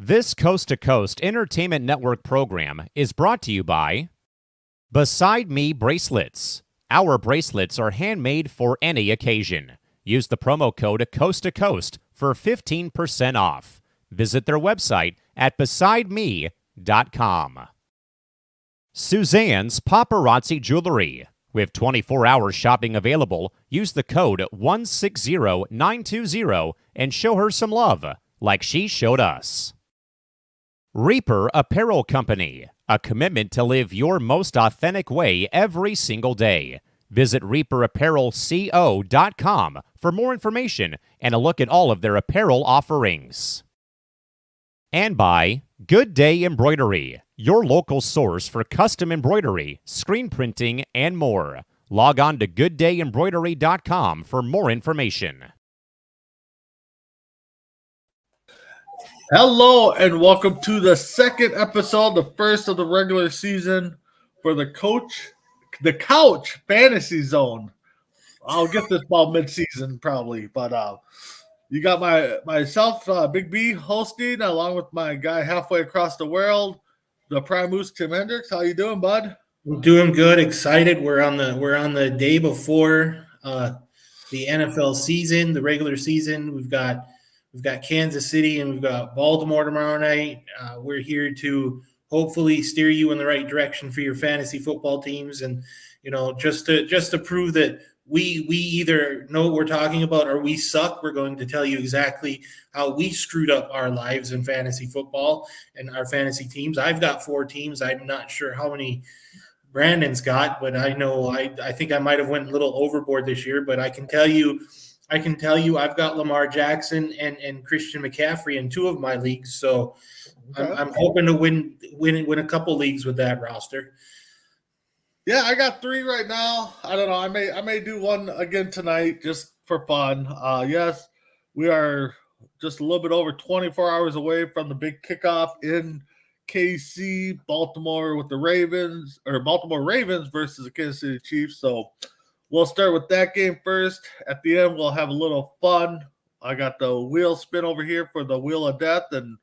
This Coast to Coast Entertainment Network program is brought to you by Beside Me Bracelets. Our bracelets are handmade for any occasion. Use the promo code Coast to Coast for 15% off. Visit their website at besideme.com. Suzanne's Paparazzi Jewelry. With 24-hour shopping available, use the code 160920 and show her some love, like she showed us. Reaper Apparel Company, a commitment to live your most authentic way every single day. Visit reaperapparelco.com for more information and a look at all of their apparel offerings. And by Good Day Embroidery, your local source for custom embroidery, screen printing, and more. Log on to gooddayembroidery.com for more information. Hello and welcome to the second episode, the first of the regular season for the Couch Fantasy Zone. I'll get this ball mid-season probably, but you got myself, Big B, hosting along with my guy halfway across the world, the Prime Moose, Tim Hendricks. How you doing, bud? I'm doing good. Excited. We're on the day before the NFL season, the regular season. We've got Kansas City and we've got Baltimore tomorrow night. We're here to hopefully steer you in the right direction for your fantasy football teams, and just to prove that we either know what we're talking about or we suck. We're going to tell you exactly how we screwed up our lives in fantasy football and our fantasy teams. I've got 4 teams. I'm not sure how many Brandon's got, but I know I think I might have went a little overboard this year. But I can tell you I've got Lamar Jackson and Christian McCaffrey in 2 of my leagues. So I'm hoping to win a couple leagues with that roster. Yeah, I got 3 right now. I don't know. I may do one again tonight just for fun. Yes, we are just a little bit over 24 hours away from the big kickoff in KC, Baltimore with the Ravens, or Baltimore Ravens versus the Kansas City Chiefs. So we'll start with that game first. At the end, we'll have a little fun. I got the wheel spin over here for the Wheel of Death, and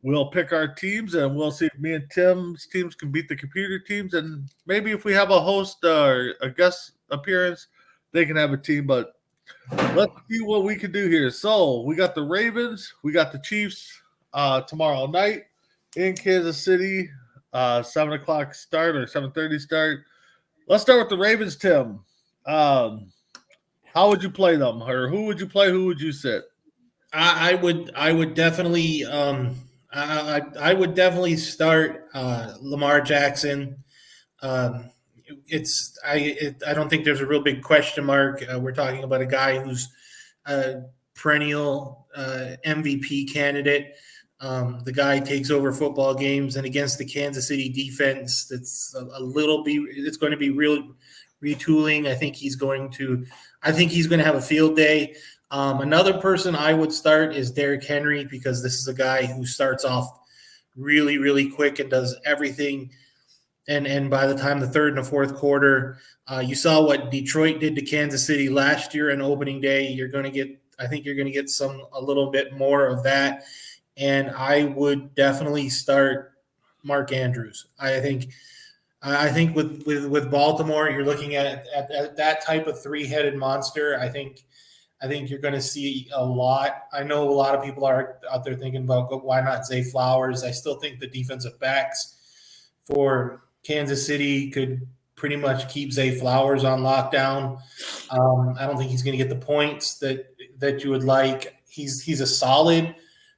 we'll pick our teams, and we'll see if me and Tim's teams can beat the computer teams. And maybe if we have a host or a guest appearance, they can have a team. But let's see what we can do here. So we got the Ravens. We got the Chiefs tomorrow night in Kansas City, 7 o'clock start or 7:30 start. Let's start with the Ravens, Tim. How would you play them? Or who would you play? Who would you sit? I would definitely I would definitely start Lamar Jackson. I don't think there's a real big question mark. We're talking about a guy who's a perennial MVP candidate. The guy takes over football games, and against the Kansas City defense, it's it's going to be real retooling. I think he's going to have a field day. Another person I would start is Derrick Henry, because this is a guy who starts off really, really quick and does everything. And by the time the third and the fourth quarter, you saw what Detroit did to Kansas City last year on opening day. I think you're going to get a little bit more of that. And I would definitely start Mark Andrews. I think with Baltimore, you're looking at that type of 3-headed monster. I think you're going to see a lot. I know a lot of people are out there thinking about why not Zay Flowers. I still think the defensive backs for Kansas City could pretty much keep Zay Flowers on lockdown. I don't think he's going to get the points that you would like. He's a solid,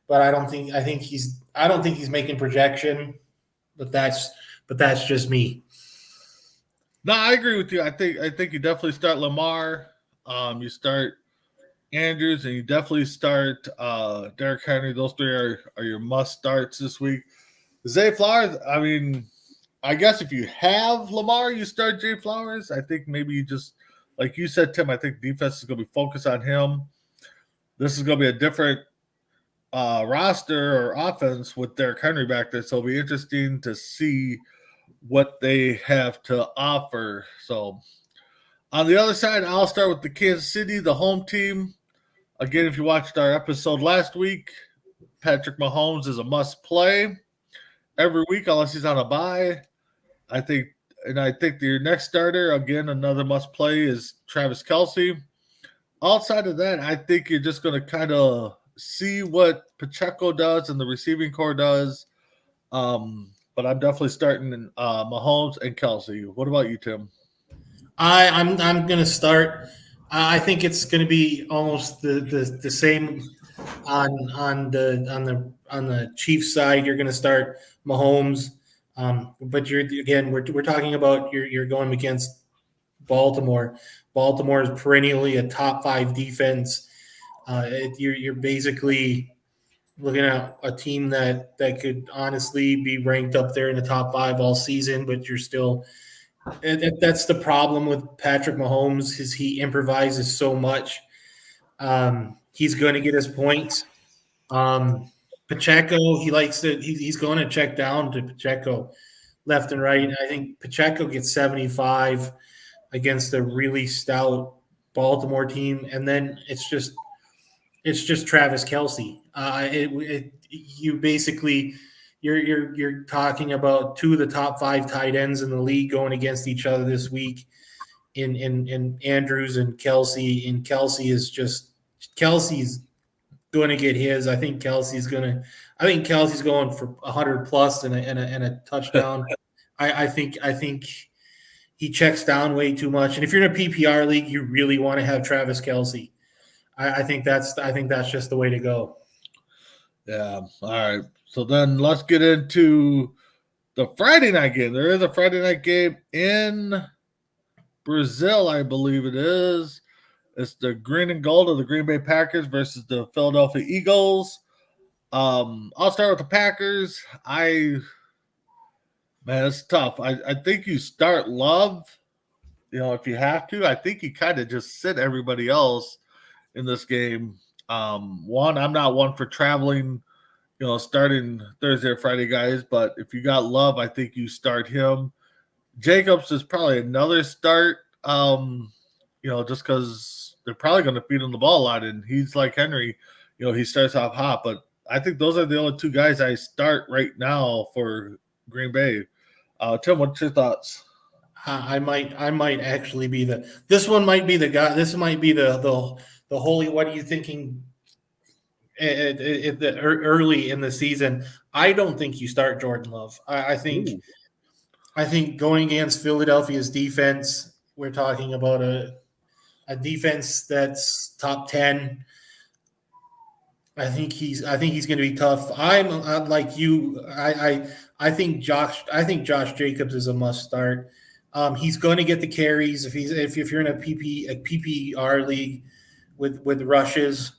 but I don't think he's making projection. But that's just me. No, I agree with you. I think you definitely start Lamar. You start Andrews, and you definitely start Derrick Henry. Those 3 are your must starts this week. Zay Flowers, I mean, I guess if you have Lamar, you start Zay Flowers. I think maybe you just, like you said, Tim, I think defense is going to be focused on him. This is going to be a different roster or offense with Derrick Henry back there, so it'll be interesting to see what they have to offer. So on the other side, I'll start with the Kansas City, the home team. Again, if you watched our episode last week, Patrick Mahomes is a must play every week unless he's on a bye. I think your next starter, again, another must play is Travis Kelce. Outside of that, I think you're just going to kind of see what Pacheco does and the receiving core does. But I'm definitely starting Mahomes and Kelce. What about you, Tim? I'm going to start. I think it's going to be almost the same on the Chiefs side. You're going to start Mahomes, but we're talking about you're going against Baltimore. Baltimore is perennially a top 5 defense. You're basically looking at a team that could honestly be ranked up there in the top 5 all season, but you're still. That's the problem with Patrick Mahomes is he improvises so much. He's going to get his points. Pacheco, he's going to check down to Pacheco left and right. I think Pacheco gets 75 against a really stout Baltimore team, and then it's just Travis Kelce. You basically you're talking about 2 of the top 5 tight ends in the league going against each other this week in Andrews and Kelce. And Kelce's going to get his. I think Kelce's going for 100 plus and a touchdown. I think he checks down way too much. And if you're in a PPR league, you really want to have Travis Kelce. I think that's just the way to go. Yeah. All right. So then let's get into the Friday night game. There is a Friday night game in Brazil, I believe it is. It's the green and gold of the Green Bay Packers versus the Philadelphia Eagles. I'll start with the Packers. It's tough. I think you start Love, if you have to. I think you kind of just sit everybody else in this game. I'm not one for traveling, starting Thursday or Friday guys, but if you got Love, I think you start him. Jacobs is probably another start, just because they're probably going to feed him the ball a lot, and he's like Henry, he starts off hot, but I think those are the only 2 guys I start right now for Green Bay. Tim, what's your thoughts? I might actually be this one might be the guy. This might be the holy. What are you thinking? Early in the season, I don't think you start Jordan Love. I think going against Philadelphia's defense, we're talking about a defense that's top 10. I think he's going to be tough. I'm like you. I think Josh Jacobs is a must start. He's going to get the carries if you're in a PPR league with rushes,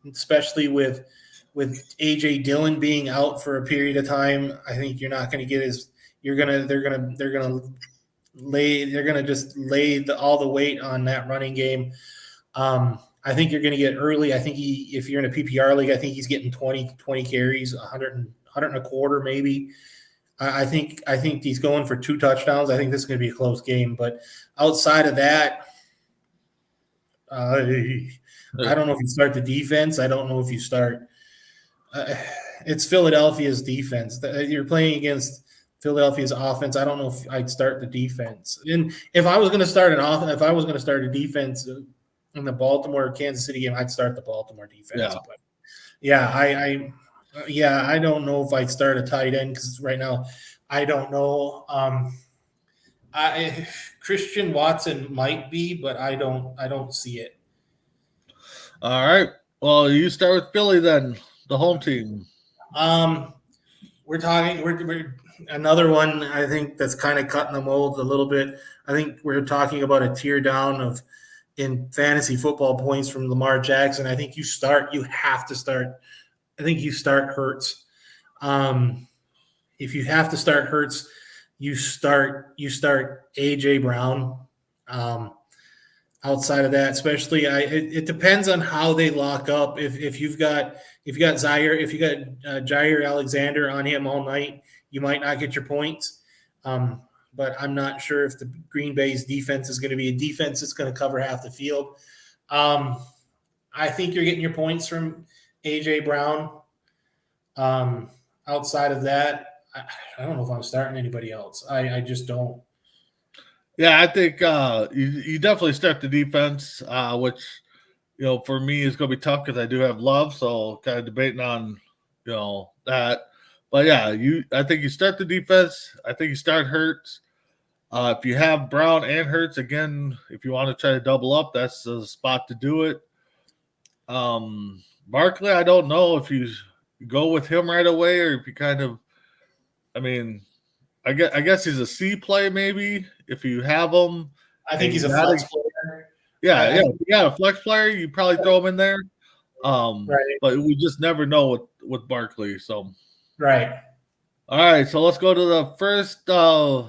especially with AJ Dillon being out for a period of time. I think you're not going to get they're going to just lay all the weight on that running game. I think you're going to get early. I think if you're in a PPR league, I think he's getting 20 carries, 100 and a quarter maybe. I think he's going for 2 touchdowns. I think this is going to be a close game. But outside of that, I don't know if you start the defense. I don't know if you start it's Philadelphia's defense. You're playing against Philadelphia's offense. I don't know if I'd start the defense. And if I was going to start a defense in the Baltimore Kansas City game, I'd start the Baltimore defense. Yeah. But I don't know if I'd start a tight end because right now I don't know. Christian Watson might be, but I don't see it. All right. Well, you start with Philly then, the home team. We're another one. I think that's kind of cutting the mold a little bit. I think we're talking about a tier down in fantasy football points from Lamar Jackson. I think you have to start. I think you start Hurts. If you have to start Hurts, you start AJ Brown. Outside of that, especially, it depends on how they lock up. If you've got Jair Alexander on him all night, you might not get your points. But I'm not sure if the Green Bay's defense is going to be a defense that's going to cover half the field. I think you're getting your points from AJ Brown. Outside of that, I don't know if I'm starting anybody else. I just don't. Yeah, I think you definitely start the defense, which for me is going to be tough because I do have Love, so kind of debating on that. But yeah, I think you start the defense. I think you start Hurts. If you have Brown and Hurts again, if you want to try to double up, that's the spot to do it. Barkley, I don't know if you go with him right away or if you kind of, I mean, I guess he's a C play maybe if you have him. I think he's a flex player. Yeah. If you got a flex player, you probably throw him in there. Right. But we just never know with Barkley. So right. All right, so let's go to the first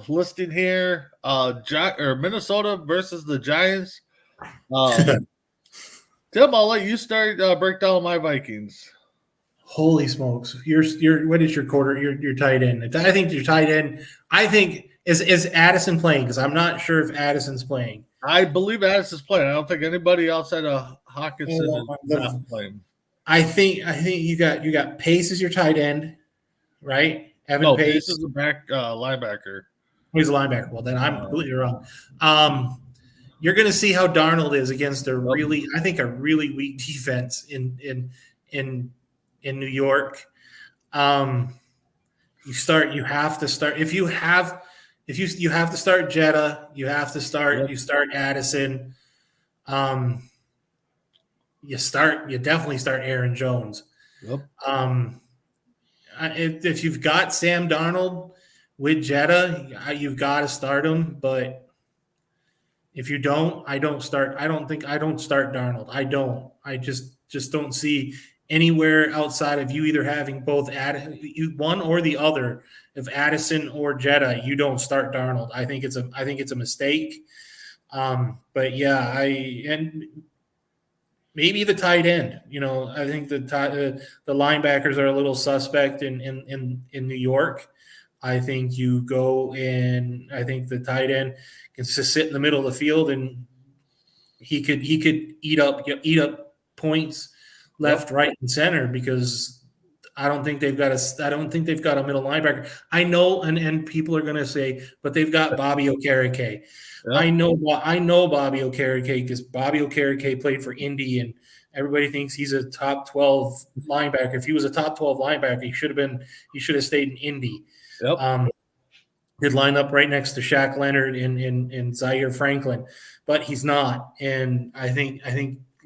listing here. Minnesota versus the Giants. Tim, I'll let you start break down my Vikings. Holy smokes! What is your tight end? I think your tight end. I think is Addison playing? Because I'm not sure if Addison's playing. I believe Addison's playing. I don't think anybody outside of Hawkinson is not playing. I think you got Pace as your tight end, right? Evan Pace is a back linebacker. He's a linebacker. Well, then I'm completely wrong. You're going to see how Darnold is against a really weak defense in New York. You have to start if you have to start Jetta. You have to start. You start Addison. You definitely start Aaron Jones. Yep. If you've got Sam Darnold with Jetta, you've got to start him. But if you don't, I don't start Darnold. I don't. I just don't see anywhere outside of you either having both one or the other of Addison or Jetta. You don't start Darnold. I think it's a mistake. But yeah, and maybe the tight end. I think the linebackers are a little suspect in New York. I think you go and I think the tight end can just sit in the middle of the field and he could eat up points left, right, and center because I don't think they've got a middle linebacker. I know, and people are going to say, but they've got Bobby Okereke. Yeah. I know Bobby Okereke because Bobby Okereke played for Indy, and everybody thinks he's a top 12 linebacker. If he was a top 12 linebacker, he should have stayed in Indy. Yep. He'd line up right next to Shaq Leonard and Zaire Franklin, but he's not. And I think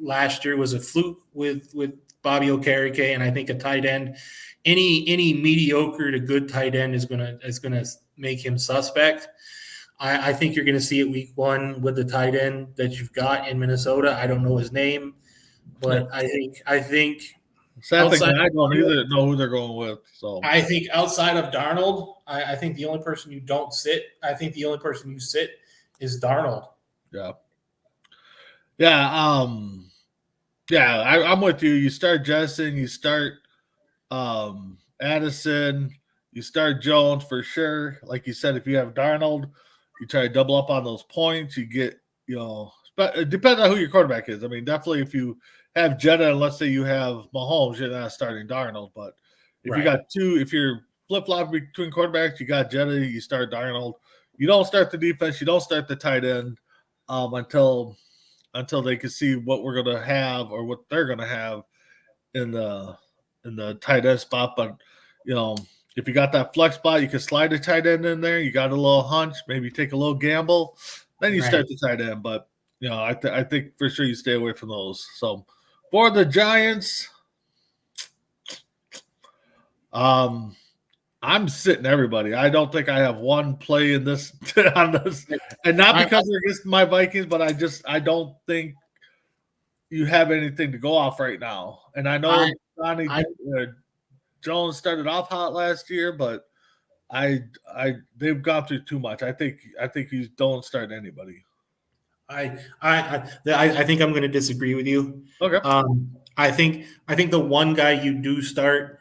last year was a fluke with Bobby Okereke, and I think a tight end, any mediocre to good tight end is gonna make him suspect. I think you're gonna see it week one with the tight end that you've got in Minnesota. I don't know his name, but I think. Sad thing, I don't either know who they're going with. So I think outside of Darnold, I think the only person you don't sit. I think the only person you sit is Darnold. Yeah. Yeah. I'm with you. You start Justin, you start Addison, you start Jones for sure. Like you said, if you have Darnold, you try to double up on those points. You get, but it depends on who your quarterback is. I mean, definitely if you have Jetta, and let's say you have Mahomes, you're not starting Darnold. But if you got if you're flip-flopping between quarterbacks, you got Jetta, you start Darnold. You don't start the defense, you don't start the tight end until they can see what we're going to have or what they're going to have in the tight end spot. But, if you got that flex spot, you can slide the tight end in there. You got a little hunch, maybe take a little gamble. Then you start the tight end. But, I think for sure you stay away from those. So, for the Giants, I'm sitting everybody. I don't think I have one play in this on this, and not because they're against my Vikings, but I don't think you have anything to go off right now. And I know Jones started off hot last year, but they've gone through too much. I think you don't start anybody. I think I'm going to disagree with you. Okay. I think the one guy you do start,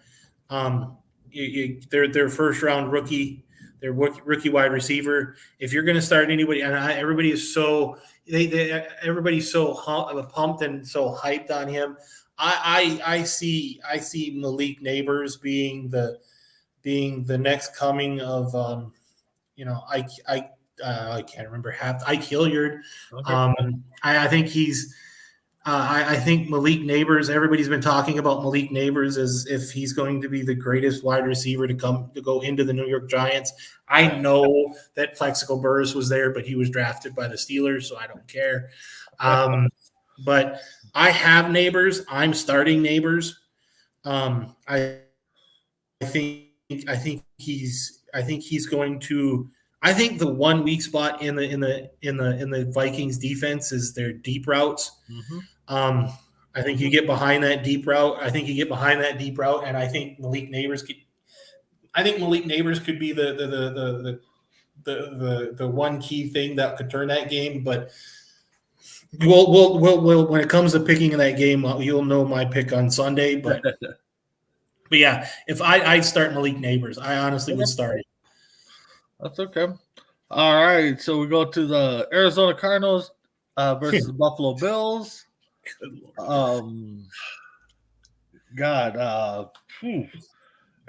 their first round rookie, their rookie wide receiver. If you're going to start anybody, and everybody is so everybody's so pumped and so hyped on him. I see Malik Neighbors being the next coming of I can't remember half Ike Hilliard. Okay. I think he's I think Malik Neighbors. Everybody's been talking about Malik Neighbors as if he's going to be the greatest wide receiver to go into the New York Giants. I know that Plexico Burress was there, but he was drafted by the Steelers, so I don't care. But I have Neighbors. I'm starting Neighbors. I think he's going to. I think the one weak spot in the Vikings defense is their deep routes. Mm-hmm. I think you get behind that deep route. And I think Malik Neighbors could. I think Malik Neighbors could be the one key thing that could turn that game. But we'll when it comes to picking in that game, you'll know my pick on Sunday. But yeah, if I'd start Malik Neighbors, I honestly would start it. That's okay. All right, so we go to the Arizona Cardinals versus the Buffalo Bills.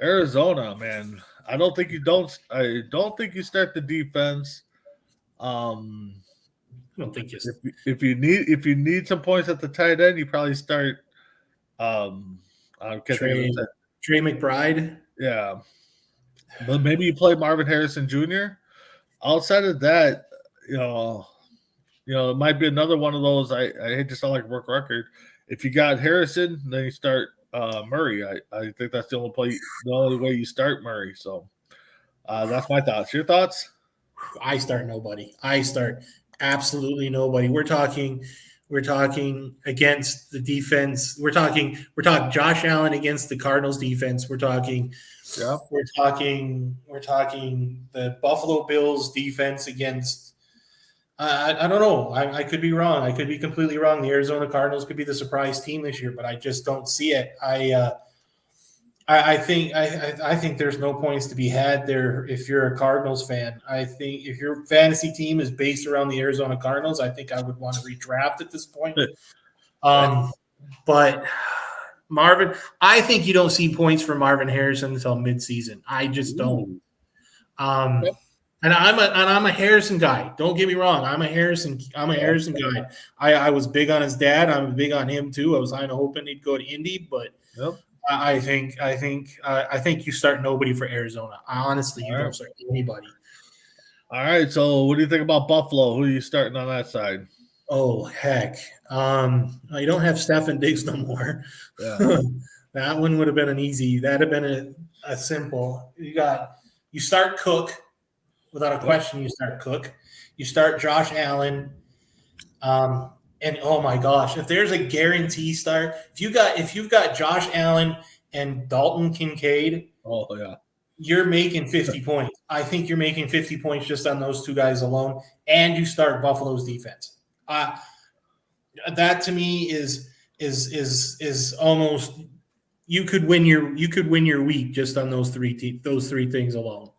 Arizona, man. I don't think you start the defense. I don't think if you need some points at the tight end, you probably start Trey McBride. Yeah. But maybe you play Marvin Harrison Jr. Outside of that, it might be another one of those. I hate to sound like a work record. If you got Harrison, then you start Murray. I think that's the only way you start Murray. So that's my thoughts. Your thoughts? I start nobody. I start absolutely nobody. We're talking against the defense. We're talking Josh Allen against the Cardinals defense. We're talking the Buffalo Bills defense against I don't know. I could be wrong. I could be completely wrong. The Arizona Cardinals could be the surprise team this year, but I just don't see it. I think there's no points to be had there if you're a Cardinals fan. I think if your fantasy team is based around the Arizona Cardinals, I think I would want to redraft at this point. But Marvin, I think you don't see points for Marvin Harrison until midseason. I just don't. And I'm a Harrison guy. Don't get me wrong. I'm a Harrison guy. I was big on his dad. I'm big on him too. I was kind of hoping he'd go to Indy, but I think you start nobody for Arizona. Honestly, you don't start anybody. All right. So what do you think about Buffalo? Who are you starting on that side? Oh heck. You don't have Stefon Diggs no more. Yeah. That one would have been an easy. That'd have been a simple. You start Cook. Without a question, you start Cook. You start Josh Allen. And oh my gosh, if there's a guarantee start, if you've got Josh Allen and Dalton Kincaid, you're making 50 points. I think you're making 50 points just on those two guys alone, and you start Buffalo's defense. That to me is almost you could win your week just on those three things alone.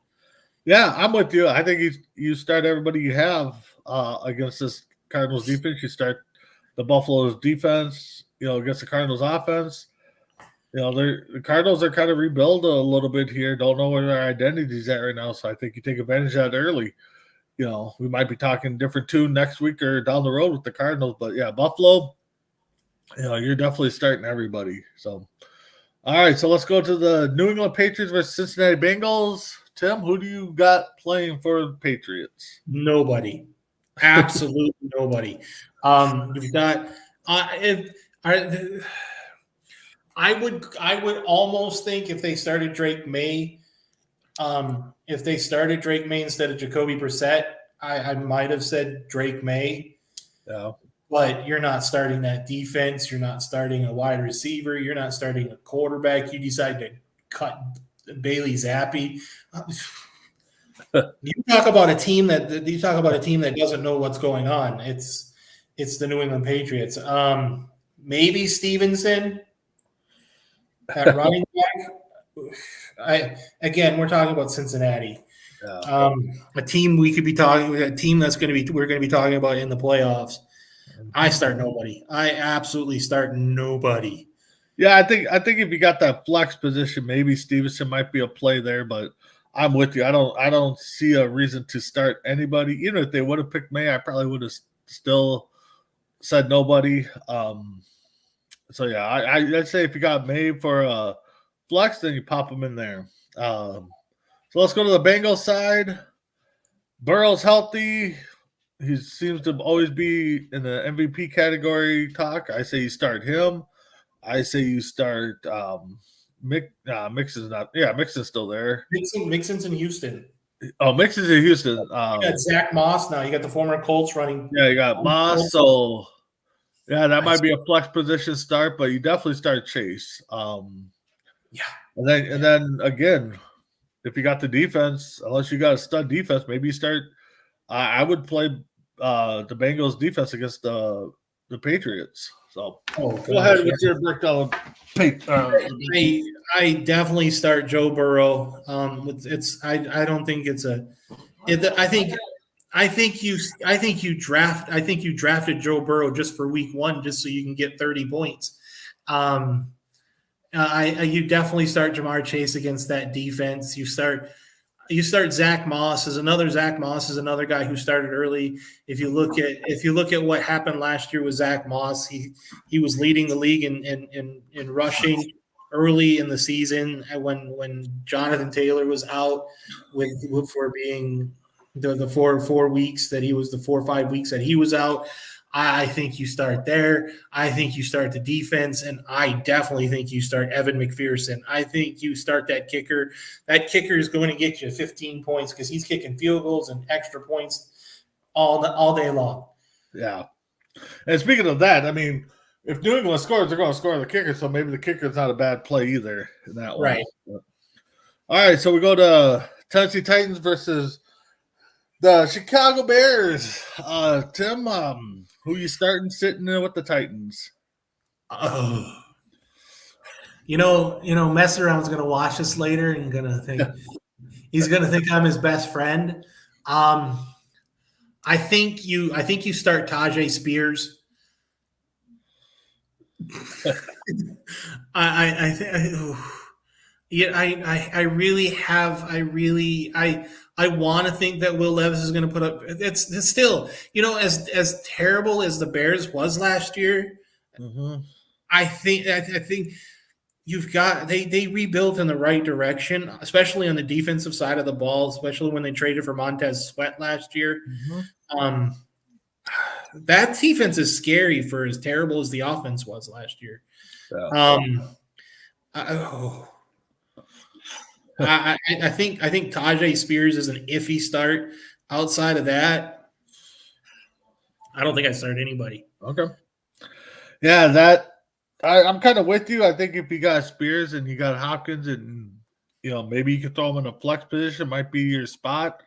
Yeah, I'm with you. I think you start everybody you have against this Cardinals defense. You start the Buffalo's defense, against the Cardinals offense. The Cardinals are kind of rebuild a little bit here. Don't know where their identity's at right now, so I think you take advantage of that early. We might be talking different tune next week or down the road with the Cardinals, but yeah, Buffalo, you're definitely starting everybody. So, all right, so let's go to the New England Patriots versus Cincinnati Bengals. Tim, who do you got playing for the Patriots? Nobody. Absolutely nobody. You've got I would almost think if they started Drake May, instead of Jacoby Brissett, I might have said Drake May. Yeah. But you're not starting that defense. You're not starting a wide receiver. You're not starting a quarterback. You decide to cut Bailey Zappi. You talk about a team that doesn't know what's going on. It's the New England Patriots. Maybe Stevenson at running back. We're talking about Cincinnati. Yeah. A team we're going to be talking about in the playoffs. I start nobody. I absolutely start nobody. Yeah, I think if you got that flex position, maybe Stevenson might be a play there, but I'm with you. I don't see a reason to start anybody. Even if they would have picked May, I probably would have still said nobody. So yeah, I'd say if you got May for a flex, then you pop him in there. So let's go to the Bengals side. Burrow's healthy. He seems to always be in the MVP category talk. I say you start him. I say you start Mixon's not. Yeah, Mixon's still there. Mixon's in Houston. Oh, Mixon's in Houston. You got Zach Moss now. You got the former Colts running. Yeah, you got Moss. So yeah, that might be a flex position start, but you definitely start Chase. Yeah, and then again, if you got the defense, unless you got a stud defense, maybe you start. I would play the Bengals defense against the Patriots. So go ahead with your breakdown. I definitely start Joe Burrow. I don't think it's a. I think you drafted Joe Burrow just for week 1, just so you can get 30 points. You definitely start Jamar Chase against that defense. You start Zach Moss is another guy who started early. If you look at what happened last year with Zach Moss, he was leading the league in rushing early in the season when Jonathan Taylor was out for being the 4 or 5 weeks that he was out. I think you start there. I think you start the defense, and I definitely think you start Evan McPherson. I think you start that kicker. That kicker is going to get you 15 points because he's kicking field goals and extra points all day long. Yeah. And speaking of that, I mean, if New England scores, they're going to score the kicker, so maybe the kicker is not a bad play either in that way. Right. But, all right, so we go to Tennessee Titans versus the Chicago Bears. Tim, who you starting sitting in with the Titans? Mess around's going to watch this later and going to think he's going to think I'm his best friend. I think you start Tajay Spears. I want to think that Will Levis is going to put up. It's still, as terrible as the Bears was last year. Mm-hmm. I think you've got they rebuilt in the right direction, especially on the defensive side of the ball, especially when they traded for Montez Sweat last year. Mm-hmm. That defense is scary for as terrible as the offense was last year. Yeah. I think Tajay Spears is an iffy start. Outside of that, I don't think I start anybody. Okay. Yeah, I'm kind of with you. I think if you got Spears and you got Hopkins and maybe you can throw him in a flex position, might be your spot.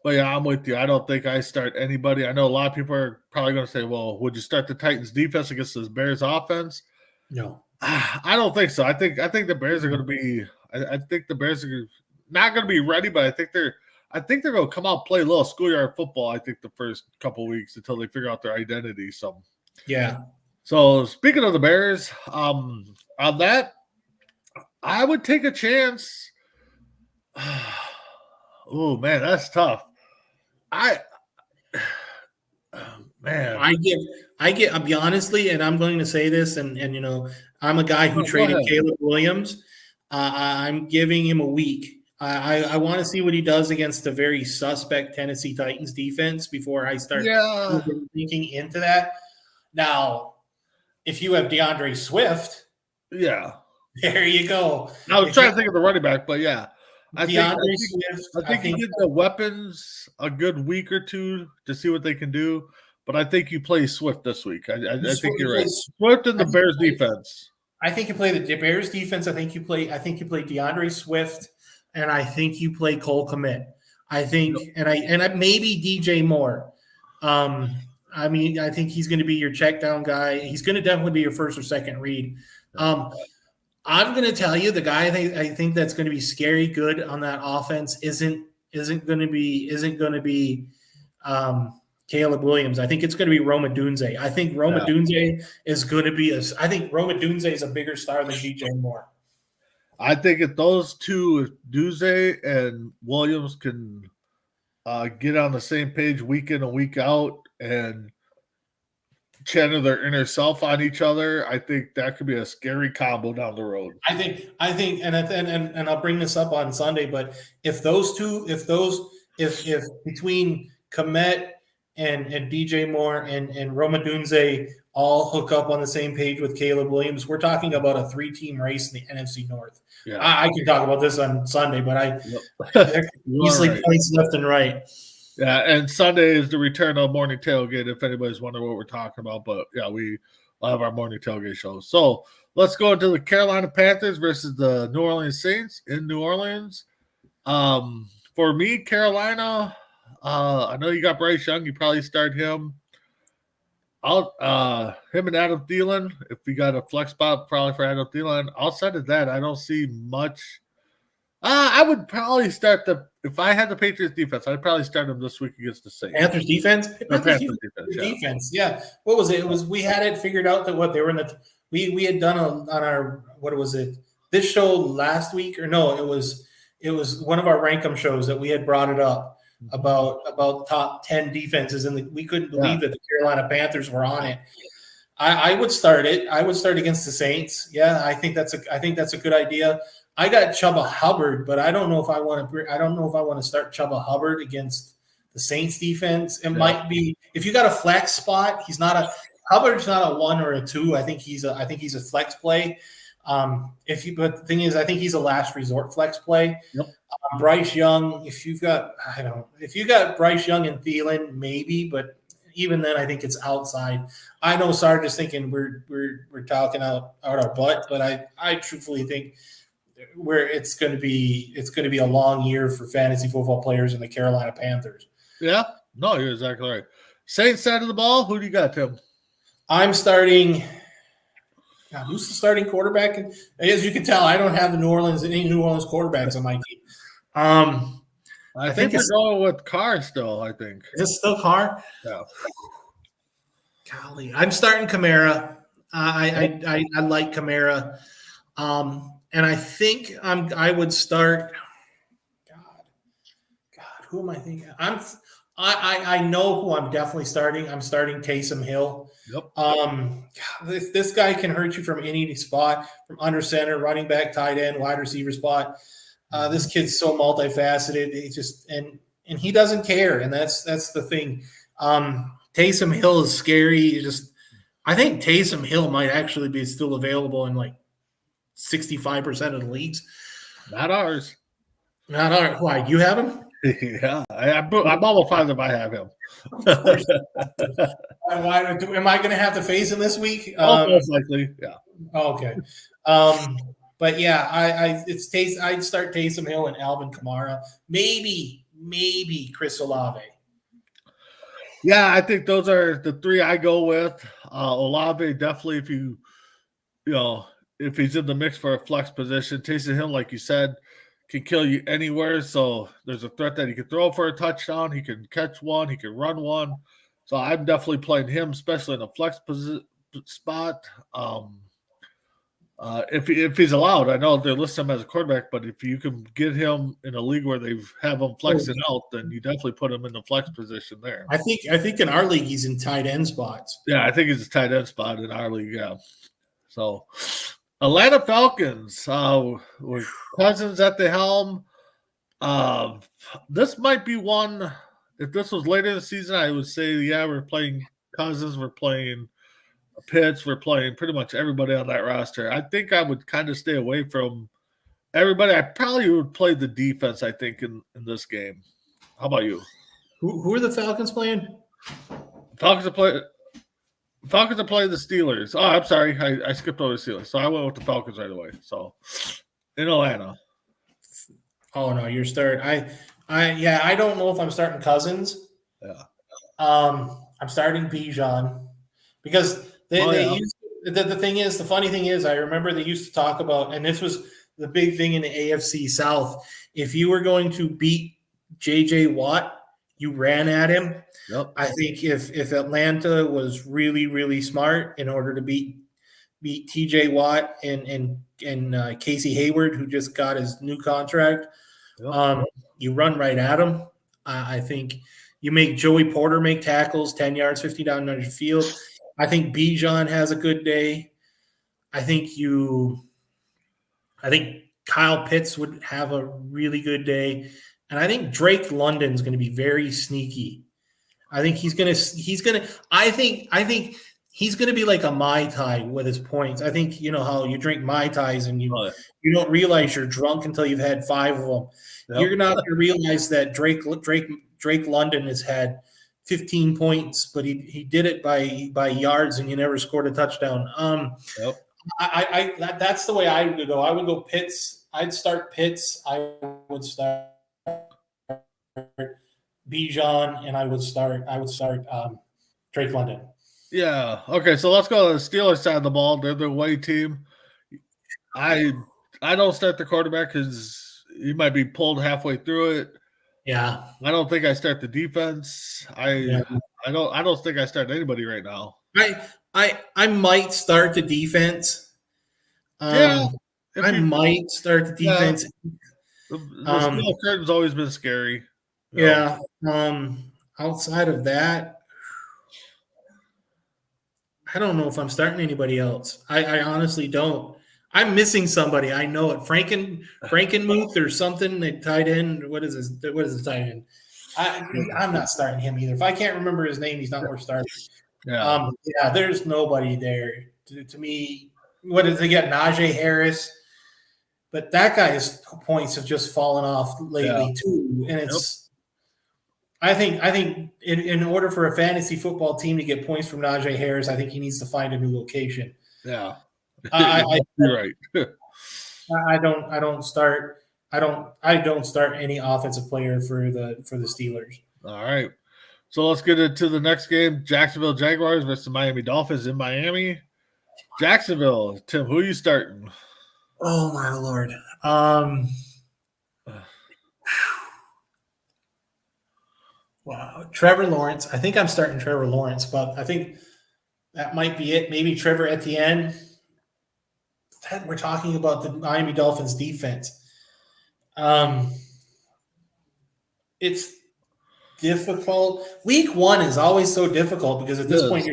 But yeah, I'm with you. I don't think I start anybody. I know a lot of people are probably going to say, well, would you start the Titans defense against this Bears offense? No. I don't think so. I think the Bears are going to be. I think the Bears are not going to be ready, but I think they're going to come out and play a little schoolyard football. I think the first couple weeks until they figure out their identity. So yeah. So speaking of the Bears, on that, I would take a chance. Oh man, that's tough. I'll be honestly, and I'm going to say this, and I'm a guy who traded Caleb Williams. I'm giving him a week. I want to see what he does against a very suspect Tennessee Titans defense before I start thinking into that. Now, if you have DeAndre Swift, there you go. I was trying to think of the running back, but yeah. I think you give the weapons a good week or two to see what they can do, but I think you play Swift this week. I think you're right. Swift and the Bears defense. I think you play the Bears defense. I think you play DeAndre Swift, and I think you play Cole Kmet. I think, and maybe DJ Moore. I think he's going to be your check down guy. He's going to definitely be your first or second read. I'm going to tell you the guy I think that's going to be scary good on that offense isn't going to be Caleb Williams. I think it's going to be Roma Dunze. I think Roma Dunze is going to be I think Roma Dunze is a bigger star than DJ Moore. I think if those two, if Dunze and Williams can get on the same page week in and week out and channel their inner self on each other, I think that could be a scary combo down the road. I think, and I'll bring this up on Sunday, but if between Komet and DJ Moore and Roma Dunze all hook up on the same page with Caleb Williams, we're talking about a 3-team race in the NFC North. Yeah. I can talk about this on Sunday, but easily right. Points left and right. Yeah, and Sunday is the return of morning tailgate, if anybody's wondering what we're talking about. But, yeah, we'll have our morning tailgate show. So, let's go into the Carolina Panthers versus the New Orleans Saints in New Orleans. For me, Carolina, I know you got Bryce Young. You probably start him. Him and Adam Thielen, if we got a flex spot, probably for Adam Thielen. Outside of that, I don't see much. I would probably start if I had the Patriots defense, I'd probably start them this week against the Saints. Panthers defense? Panthers defense, yeah. What was it? We had it figured out that what they were in the we had done on our, what was it? This show last week, or no, it was one of our Rankum shows that we had brought it up about top 10 defenses, and we couldn't believe that the Carolina Panthers were on it. I would start it. I would start against the Saints. Yeah, I think that's a good idea. I got Chuba Hubbard, but I don't know if I want to start Chuba Hubbard against the Saints defense. It might be, if you got a flex spot, Hubbard's not a 1 or a 2. I think he's a flex play. But the thing is, I think he's a last resort flex play. Yep. Bryce Young, if you got Bryce Young and Thielen, maybe, but even then, I think it's outside. I know Sarge is thinking we're talking out our butt, but I truthfully think it's going to be a long year for fantasy football players in the Carolina Panthers. Yeah, no, you're exactly right. Saints side of the ball, who do you got, Tim? I'm starting. God, who's the starting quarterback? As you can tell, I don't have any New Orleans quarterbacks on my team. I think we're going with Carr still, I think. Is it still Carr? Yeah. Golly. I'm starting Kamara. I like Kamara. And I think I would start. God, who am I thinking? I know who I'm definitely starting. I'm starting Taysom Hill. Yep. This guy can hurt you from any spot, from under center, running back, tight end, wide receiver spot. This kid's so multifaceted. He just and he doesn't care, and that's the thing. Taysom Hill is scary. I think Taysom Hill might actually be still available in like 65% of the leagues. Not ours. Why, you have him? Yeah, I'm almost positive I have him. Am I going to have to face him this week? Most likely, yeah. Okay. But yeah, I'd start Taysom Hill and Alvin Kamara. Maybe Chris Olave. Yeah, I think those are the three I go with. Olave, definitely, if he's in the mix for a flex position. Taysom Hill, like you said, can kill you anywhere. So there's a threat that he can throw for a touchdown. He can catch one. He can run one. So I'm definitely playing him, especially in a flex spot. If he's allowed, I know they list him as a quarterback, but if you can get him in a league where they have him flexing out, then you definitely put him in the flex position there. I think in our league he's in tight end spots. Yeah, I think he's a tight end spot in our league. Yeah. So Atlanta Falcons with Cousins at the helm. This might be one. If this was later in the season, I would say, yeah, we're playing Cousins, we're playing Pitts, we're playing pretty much everybody on that roster. I think I would kind of stay away from everybody. I probably would play the defense, I think, in this game. How about you? Who are the Falcons playing? Falcons are playing the Steelers. Oh, I'm sorry. I skipped over the Steelers. So I went with the Falcons right away. So in Atlanta. Oh no, you're starting. I don't know if I'm starting Cousins. Yeah. I'm starting Bijan because the thing is, the funny thing is, I remember they used to talk about, and this was the big thing in the AFC South. If you were going to beat JJ Watt, you ran at him. Yep. I think if Atlanta was really, really smart in order to beat TJ Watt and Casey Hayward, who just got his new contract, you run right at him. I think you make Joey Porter make tackles, 10 yards, 50 down under the field. I think Bijan has a good day. I think Kyle Pitts would have a really good day. And I think Drake London's going to be very sneaky. I think he's going to be like a Mai Tai with his points. I think, you know how you drink Mai Tais and you don't realize you're drunk until you've had 5 of them. Yep. You're not going to realize that Drake London has had 15 points, but he did it by yards, and you never scored a touchdown. That's the way I would go. I would go Pitts. I'd start Pitts. I would start Bijan, and I would start Drake London. Yeah. Okay. So let's go to the Steelers side of the ball. They're the away team. I don't start the quarterback because he might be pulled halfway through it. Yeah. I don't think I start the defense. I don't think I start anybody right now. I might start the defense. I might start the defense. The Steelers curtain's always been scary. Yeah. Outside of that, I don't know if I'm starting anybody else. I honestly don't. I'm missing somebody. I know it. Frankenmuth or something. They tied in. What is the tight end? I'm not starting him either. If I can't remember his name, he's not worth starting. Yeah. There's nobody there. To me, what did they get? Najee Harris. But that guy's points have just fallen off lately too. And it's I think in order for a fantasy football team to get points from Najee Harris, I think he needs to find a new location. Yeah. You're right. I don't start any offensive player for the Steelers. All right. So let's get into the next game. Jacksonville Jaguars versus the Miami Dolphins in Miami. Jacksonville, Tim, who are you starting? Oh my Lord. Wow. Trevor Lawrence. I think I'm starting Trevor Lawrence, but I think that might be it. Maybe Trevor at the end. We're talking about the Miami Dolphins defense. It's difficult. Week 1 is always so difficult because at this point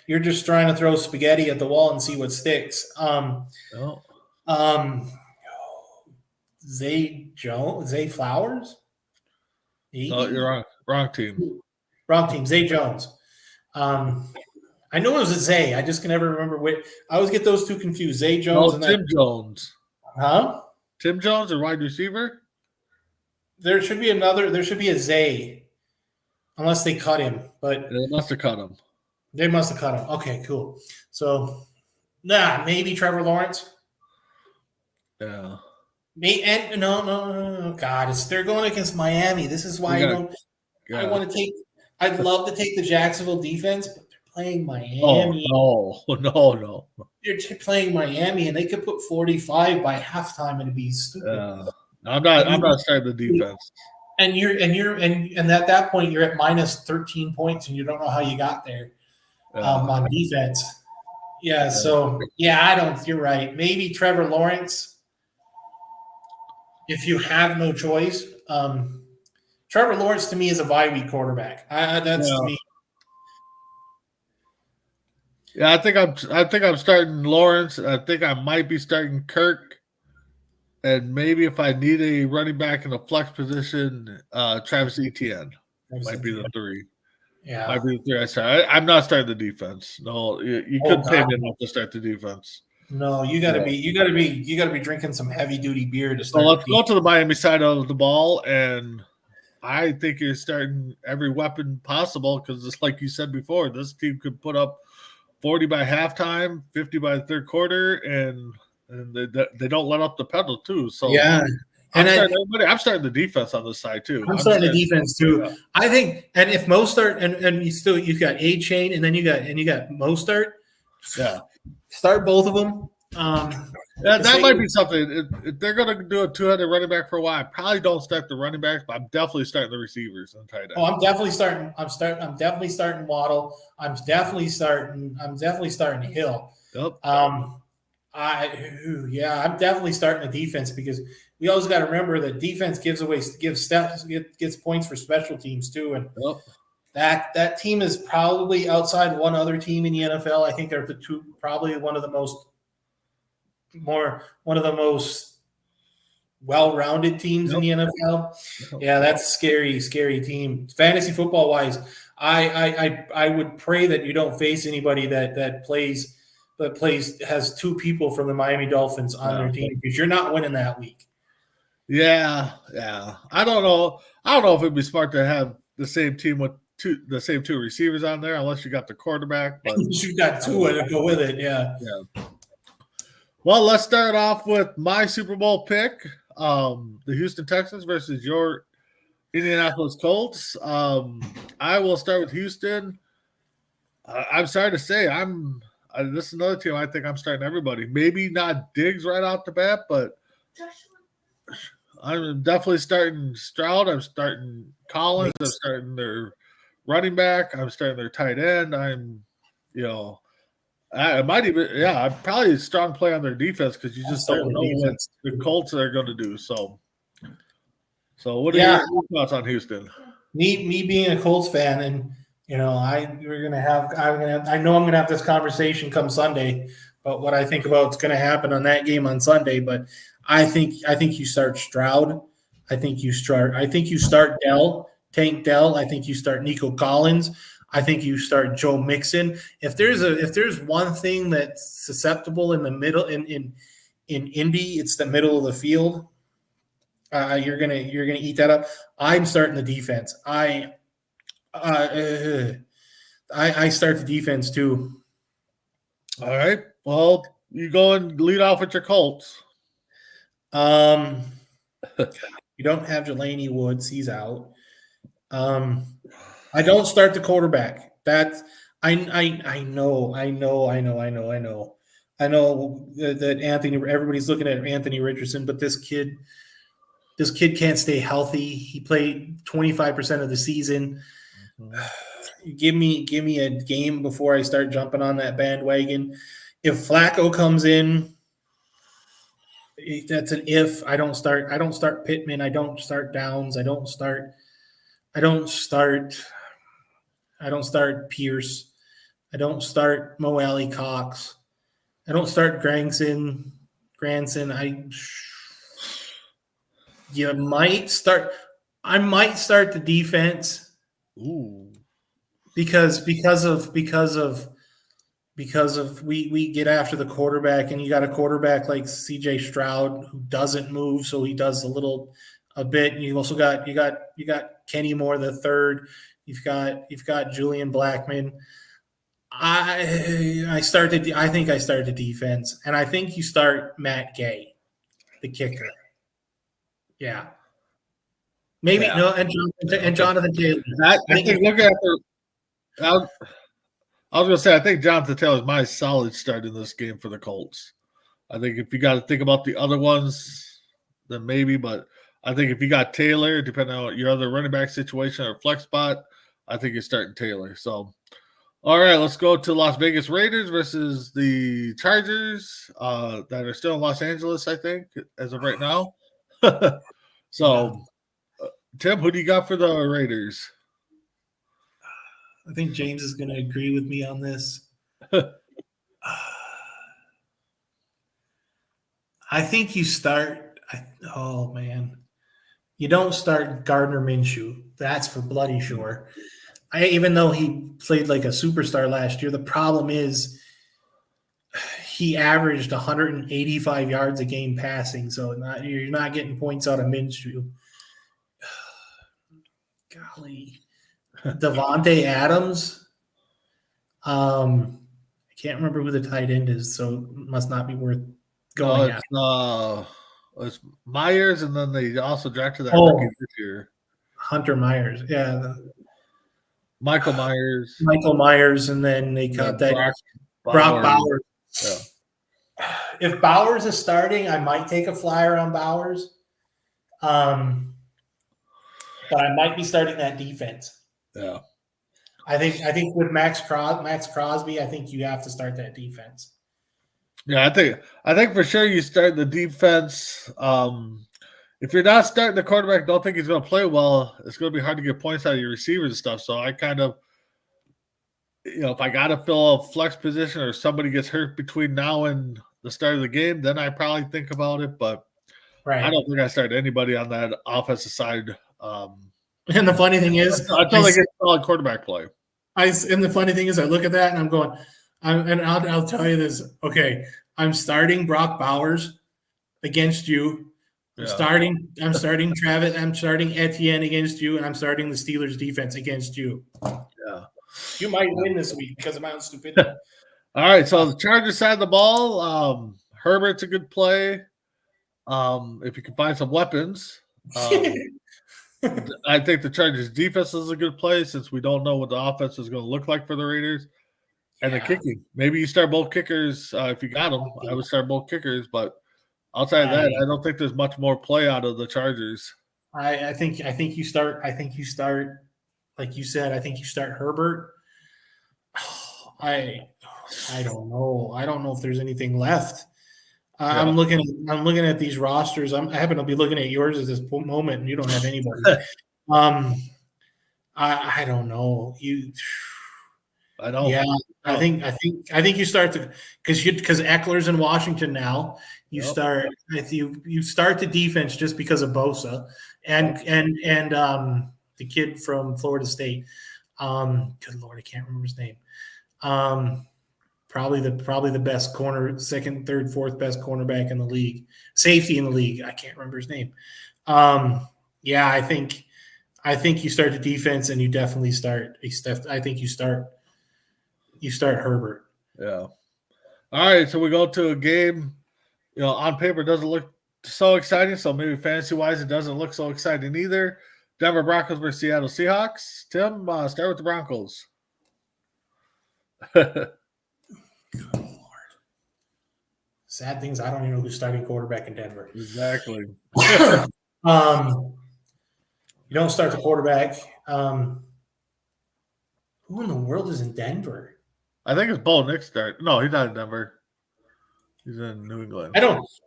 you're just trying to throw spaghetti at the wall and see what sticks. Zay Flowers? No, you're wrong. Wrong team. Wrong team. Zay Jones. I know it was a Zay. I just can never remember which. I always get those two confused. Zay Jones and Tim Jones. Huh? Tim Jones, a wide receiver? There should be a Zay. Unless they cut him. But they must have cut him. They must have cut him. Okay, cool. So maybe Trevor Lawrence. Yeah. No. God, they're going against Miami. This is why I want to take. I'd love to take the Jacksonville defense, but they're playing Miami. Oh no! They're playing Miami, and they could put 45 by halftime, and it'd be stupid. I'm not starting the defense. And and at that point, you're at minus 13 points, and you don't know how you got there on defense. Yeah. So I don't. You're right. Maybe Trevor Lawrence. If you have no choice, Trevor Lawrence to me is a bye week quarterback. To me. Yeah, I think I'm starting Lawrence. I think I might be starting Kirk, and maybe if I need a running back in a flex position, Travis Etienne might be the 3. Yeah, might be the 3 I start. I'm not starting the defense. No, you couldn't pay me enough to start the defense. No, you gotta be drinking some heavy duty beer to start. So let's go to the Miami side of the ball, and I think you're starting every weapon possible because just like you said before, this team could put up 40 by halftime, 50 by the third quarter, and they don't let up the pedal too. So I'm starting the defense on this side too. I'm starting the defense too. Yeah. I think, and if Mostert and you've got A-Chain, and then you got Mostert. Yeah. Start both of them. That might be something. If they're going to do a two-headed running back for a while, I probably don't start the running backs, but I'm definitely starting the receivers and tight end. Oh, I'm definitely starting. I'm definitely starting Waddle. I'm definitely starting Hill. Yep. I'm definitely starting the defense because we always got to remember that defense gets points for special teams too, and Yep. that team is probably outside one other team in the NFL. I think they're probably one of the most well-rounded teams in the NFL. Yeah, that's a scary team. Fantasy football wise, I would pray that you don't face anybody that has two people from the Miami Dolphins on their team because you're not winning that week. Yeah. I don't know if it'd be smart to have the same team with the same two receivers on there unless you got the quarterback. But you got two to go with it. Yeah. Well, let's start off with my Super Bowl pick. The Houston Texans versus your Indianapolis Colts. I will start with Houston. I'm sorry to say, this is another team I think I'm starting everybody. Maybe not Diggs right off the bat, but I'm definitely starting Stroud. I'm starting Collins. I'm starting their running back. I'm starting their tight end. I might even, I'm probably a strong play on their defense because you just don't know what the Colts are going to do. So what are your thoughts on Houston? Me being a Colts fan, and I know I'm gonna have this conversation come Sunday about what I think about what's going to happen on that game on Sunday. But I think you start Stroud. I think you start Tank Dell. I think you start Nico Collins. I think you start Joe Mixon. If there's one thing that's susceptible in the middle in Indy, it's the middle of the field. You're gonna eat that up. I'm starting the defense. I start the defense too. All right. Well, you go and lead off with your Colts. You don't have Jelani Woods. He's out. I don't start the quarterback. That's I know that Anthony. Everybody's looking at Anthony Richardson, but this kid can't stay healthy. He played 25% of the season. Mm-hmm. Give me a game before I start jumping on that bandwagon. If Flacco comes in, that's an if. I don't start Pittman. I don't start Downs. I don't start Pierce. I don't start Mo Alley Cox. I don't start Granson. I might start the defense. Ooh. Because we get after the quarterback, and you got a quarterback like CJ Stroud who doesn't move, so he does a bit. And you also got Kenny Moore the third. You've got Julian Blackmon. I think I start the defense, and I think you start Matt Gay, the kicker. Yeah, maybe no, and Jonathan Taylor. I think I think Jonathan Taylor is my solid start in this game for the Colts. I think if you got to think about the other ones, then maybe, but I think if you got Taylor, depending on your other running back situation or flex spot, I think you're starting Taylor. So, all right, let's go to Las Vegas Raiders versus the Chargers that are still in Los Angeles, I think, as of right now. So, Tim, who do you got for the Raiders? I think James is going to agree with me on this. I think you start you don't start Gardner Minshew. That's for bloody sure. Even though he played like a superstar last year, the problem is he averaged 185 yards a game passing, so you're not getting points out of Minshew. Golly. Devontae Adams. I can't remember who the tight end is, so it must not be worth going at. It's Myers, and then they also drafted that rookie this year. Hunter Myers. Yeah. Michael Myers. And then they got that Brock Bowers. Yeah. If Bowers is starting, I might take a flyer on Bowers. But I might be starting that defense. Yeah. I think with Max Crosby, I think you have to start that defense. Yeah, I think for sure you start the defense. If you're not starting the quarterback, don't think he's going to play well. It's going to be hard to get points out of your receivers and stuff. So I kind of, if I got to fill a flex position or somebody gets hurt between now and the start of the game, then I probably think about it. But I don't think I start anybody on that offensive side. And the funny thing is, until they get solid quarterback play. And the funny thing is, I look at that and I'm going, I'll tell you this. Okay, I'm starting Brock Bowers against you. I'm starting Travis. I'm starting Etienne against you, and I'm starting the Steelers defense against you. Yeah, you might win this week because of my own stupidity. All right, so the Chargers side of the ball, Herbert's a good play. If you can find some weapons. I think the Chargers defense is a good play since we don't know what the offense is going to look like for the Raiders. And the kicking. Maybe you start both kickers if you got them. I would start both kickers, but outside of that, I don't think there's much more play out of the Chargers. I think you start, like you said, I think you start Herbert. I don't know. I don't know if there's anything left. I'm looking at these rosters. I happen to be looking at yours at this moment, and you don't have anybody. I don't know. I don't. Yeah, I think you start because Eckler's in Washington now. You start you start the defense just because of Bosa and the kid from Florida State. Good Lord, I can't remember his name. Probably the best corner, second, third, fourth best cornerback in the league, safety in the league. I can't remember his name. Yeah, I think you start the defense, and you definitely start. I think you start Herbert. Yeah. All right, so we go to a game. On paper it doesn't look so exciting, so maybe fantasy wise it doesn't look so exciting either. Denver Broncos versus Seattle Seahawks. Tim, start with the Broncos. Good Lord. Sad things, I don't even know who's starting quarterback in Denver. Exactly. You don't start the quarterback. Who in the world is in Denver? I think it's Bo Nix start. No, he's not in Denver. He's in New England.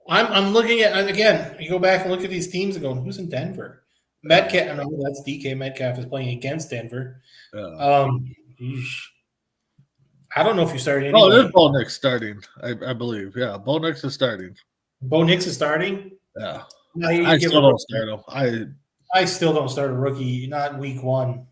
I'm looking at, again, you go back and look at these teams and go, who's in Denver? Metcalf, I know that's DK Metcalf is playing against Denver. Yeah. I don't know if you started anybody. Oh, there's Bo Nix starting, I believe. Yeah, Bo Nix is starting. Bo Nix is starting? Yeah. No, I still don't start him. I still don't start a rookie, not in week one.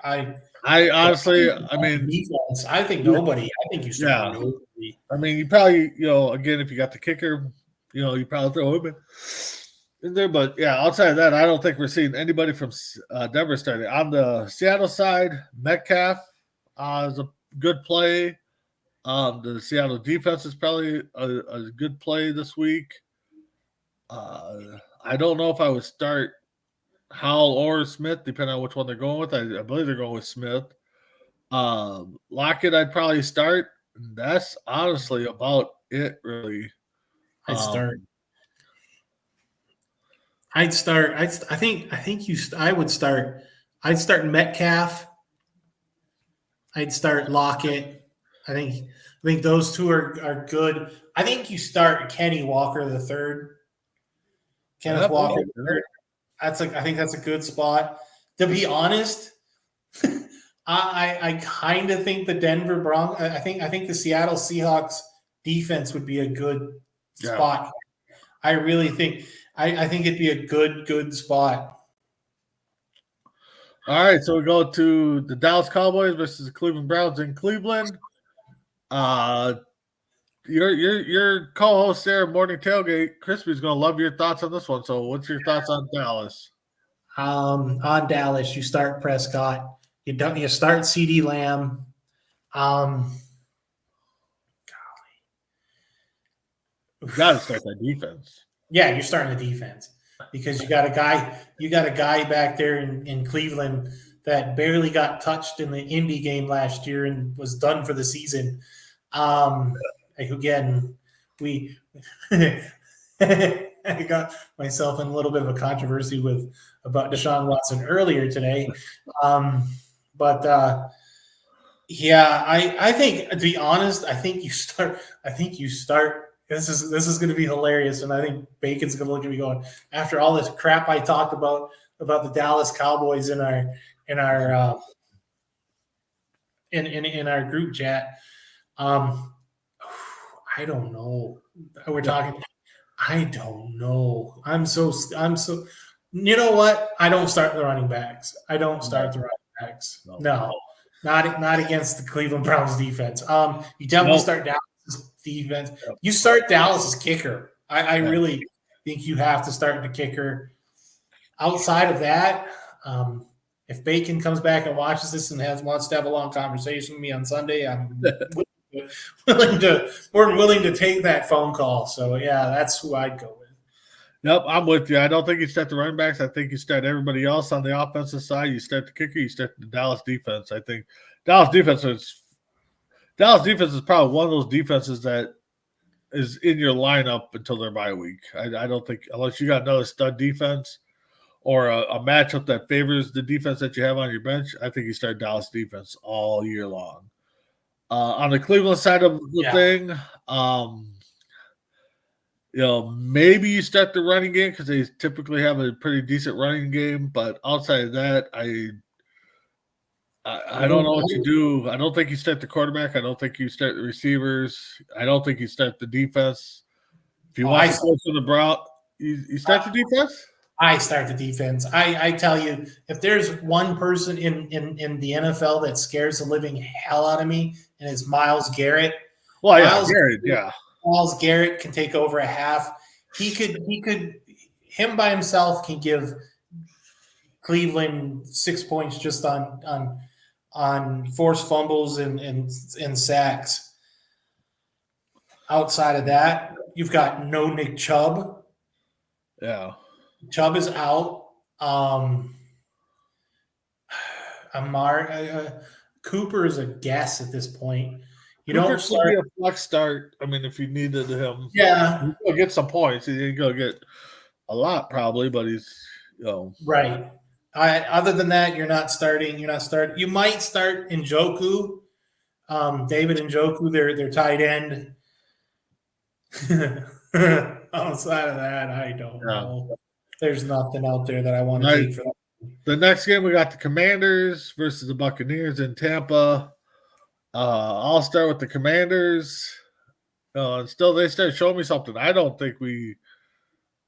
I honestly, I mean, defense, I think nobody. I think you start nobody. I mean, you probably, again, if you got the kicker, you probably throw him in there. But yeah, outside of that, I don't think we're seeing anybody from Denver starting. On the Seattle side, Metcalf is a good play. The Seattle defense is probably a good play this week. I don't know if I would start Howell or Smith, depending on which one they're going with. I believe they're going with Smith. Lockett, I'd probably start. That's honestly about it, really. I would start. I'd start Metcalf. I'd start Lockett. I think those two are good. I think you start Kenny Walker the third. Kenneth Walker the third. I think that's a good spot. To be honest, I kind of think the Denver Broncos. I think the Seattle Seahawks defense would be a good spot. I really think. I think it'd be a good spot. All right, so we go to the Dallas Cowboys versus the Cleveland Browns in Cleveland. Your co-host there, Morning Tailgate, Crispy's going to love your thoughts on this one. So, what's your thoughts on Dallas? On Dallas, you start Prescott. You start CeeDee Lamb. You got to start that defense. Yeah, you're starting the defense because you got a guy back there in Cleveland that barely got touched in the Indy game last year and was done for the season. Again, I got myself in a little bit of a controversy about Deshaun Watson earlier today. Yeah, I think, to be honest, I think you start. This is going to be hilarious, and I think Bacon's going to look at me going, after all this crap I talked about the Dallas Cowboys in our group chat. I don't know. We're talking. I don't know. I'm so. You know what? I don't start the running backs. No. Not against the Cleveland Browns defense. You definitely start Dallas' defense. You start Dallas' kicker. I really think you have to start the kicker. Outside of that, if Bacon comes back and watches this and wants to have a long conversation with me on Sunday, I'm more than willing to take that phone call. So yeah, that's who I'd go with. Yep, I'm with you. I don't think you start the running backs. I think you start everybody else on the offensive side. You start the kicker. You start the Dallas defense. I think Dallas defense is probably one of those defenses that is in your lineup until their bye week. I don't think, unless you got another stud defense or a matchup that favors the defense that you have on your bench, I think you start Dallas defense all year long. On the Cleveland side of the thing, maybe you start the running game because they typically have a pretty decent running game. But outside of that, I don't know what you do. I don't think you start the quarterback. I don't think you start the receivers. I don't think you start the defense. If you want to go to the Brown, you start the defense? I start the defense. I tell you, if there's one person in the NFL that scares the living hell out of me, and it's Myles Garrett. Well, Garrett, yeah. Myles Garrett can take over a half. Him by himself can give Cleveland 6 points just on forced fumbles and sacks. Outside of that, you've got no Nick Chubb. Yeah. Chubb is out. Cooper is a guess at this point. You don't start a flex start. I mean, if you needed him, yeah, he'll get some points. He ain't gonna get a lot probably, but he's right. Other than that, you're not starting. You might start Njoku, David Njoku, their tight end. Outside of that, I don't know. There's nothing out there that I want to take for that. The next game, we got the Commanders versus the Buccaneers in Tampa. I'll start with the Commanders. Until they start showing me something, I don't think we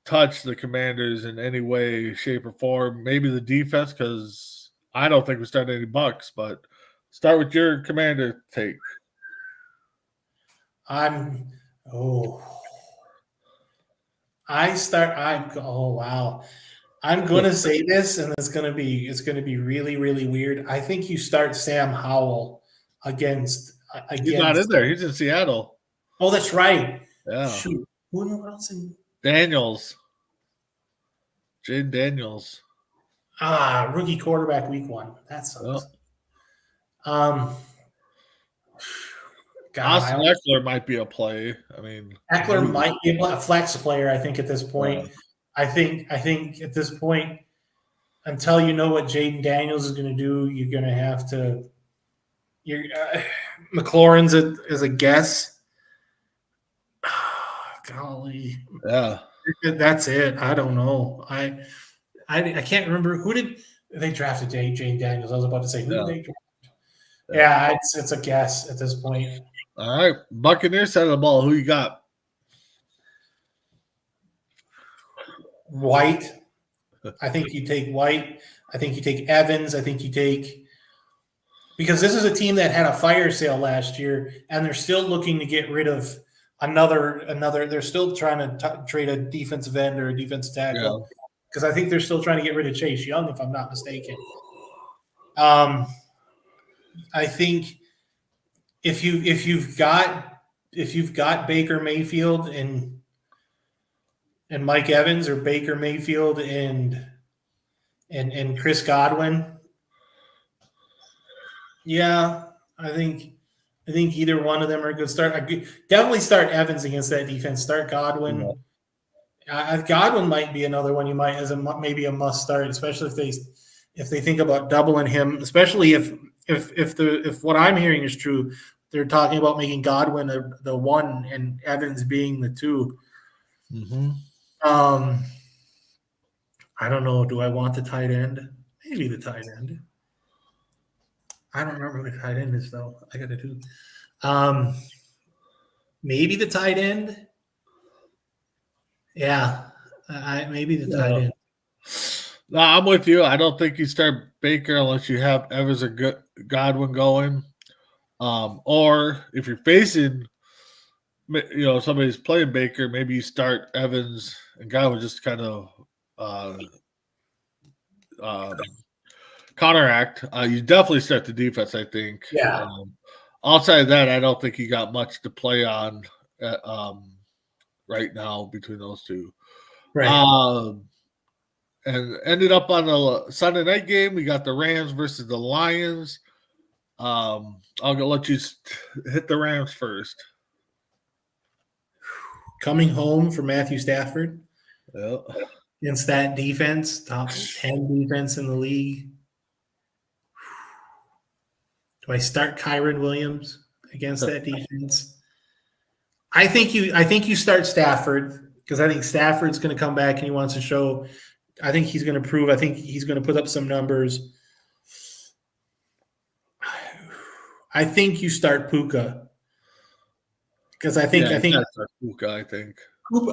touch the Commanders in any way, shape, or form. Maybe the defense, because I don't think we start any Bucks. But start with your Commander take. Wow. I'm going to say this, and it's going to be really, really weird. I think you start Sam Howell against. He's not in there. He's in Seattle. Oh, that's right. Yeah. Shoot. Who else in Daniels? Jaden Daniels. Rookie quarterback week 1. That sucks. Austin Eckler might be a play. I mean, Eckler might be a flex player. I think at this point. Yeah. I think at this point, until you know what Jaden Daniels is going to do, you're going to have to. McLaurin's is a guess. Golly, yeah, that's it. I don't know. I can't remember who did they drafted Jaden Daniels. I was about to say who did they draft. Yeah, it's a guess at this point. All right, Buccaneers side of the ball. Who you got? White. I think you take White. I think you take Evans. I think you take – because this is a team that had a fire sale last year, and they're still looking to get rid of another. They're still trying to trade a defensive end or a defensive tackle because I think they're still trying to get rid of Chase Young, if I'm not mistaken. I think if you've got Baker Mayfield and Mike Evans or Baker Mayfield and Chris Godwin, Yeah, I think either one of them are good start. Definitely start Evans against that defense. Start Yeah. Godwin. Godwin might be another one you might as maybe a must start, especially if they think about doubling him. Especially if what I'm hearing is true, they're talking about making Godwin the one and Evans being the two. Mm-hmm. Um, I don't know. Do I want the tight end? Maybe the tight end. I don't remember who the tight end is though. I got to do. Um, maybe the tight end. Yeah, maybe the tight end. No, I'm with you. I don't think you start Baker unless you have Evans or Godwin going. Or if you're facing, somebody's playing Baker, maybe you start Evans and Godwin just kind of counteract. You definitely start the defense, I think. Yeah. Outside of that, I don't think you got much to play on right now between those two. Right. And ended up on the Sunday night game. We got the Rams versus the Lions. I'll let you hit the Rams first. Coming home for Matthew Stafford. Yep. Against that defense, top 10 defense in the league. Do I start Kyren Williams against that defense? I think you start Stafford because I think Stafford's going to come back and he wants to show. I think he's going to prove. I think he's going to put up some numbers. I think you start Puka because I think Puka.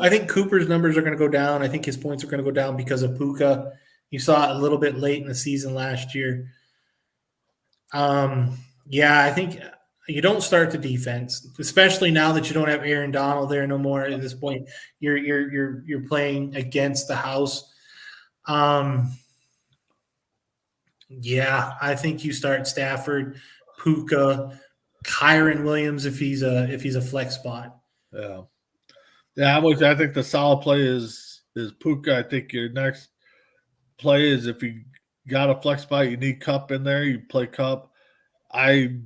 I think Cooper's numbers are going to go down. I think his points are going to go down because of Puka. You saw it a little bit late in the season last year. Yeah, I think you don't start the defense, especially now that you don't have Aaron Donald there no more. At this point, you're playing against the house. Yeah, I think you start Stafford, Puka, Kyren Williams if he's a flex spot. Yeah, I think the solid play is Puka. I think your next play is if you got a flex spot, you need Kupp in there. You play Kupp. I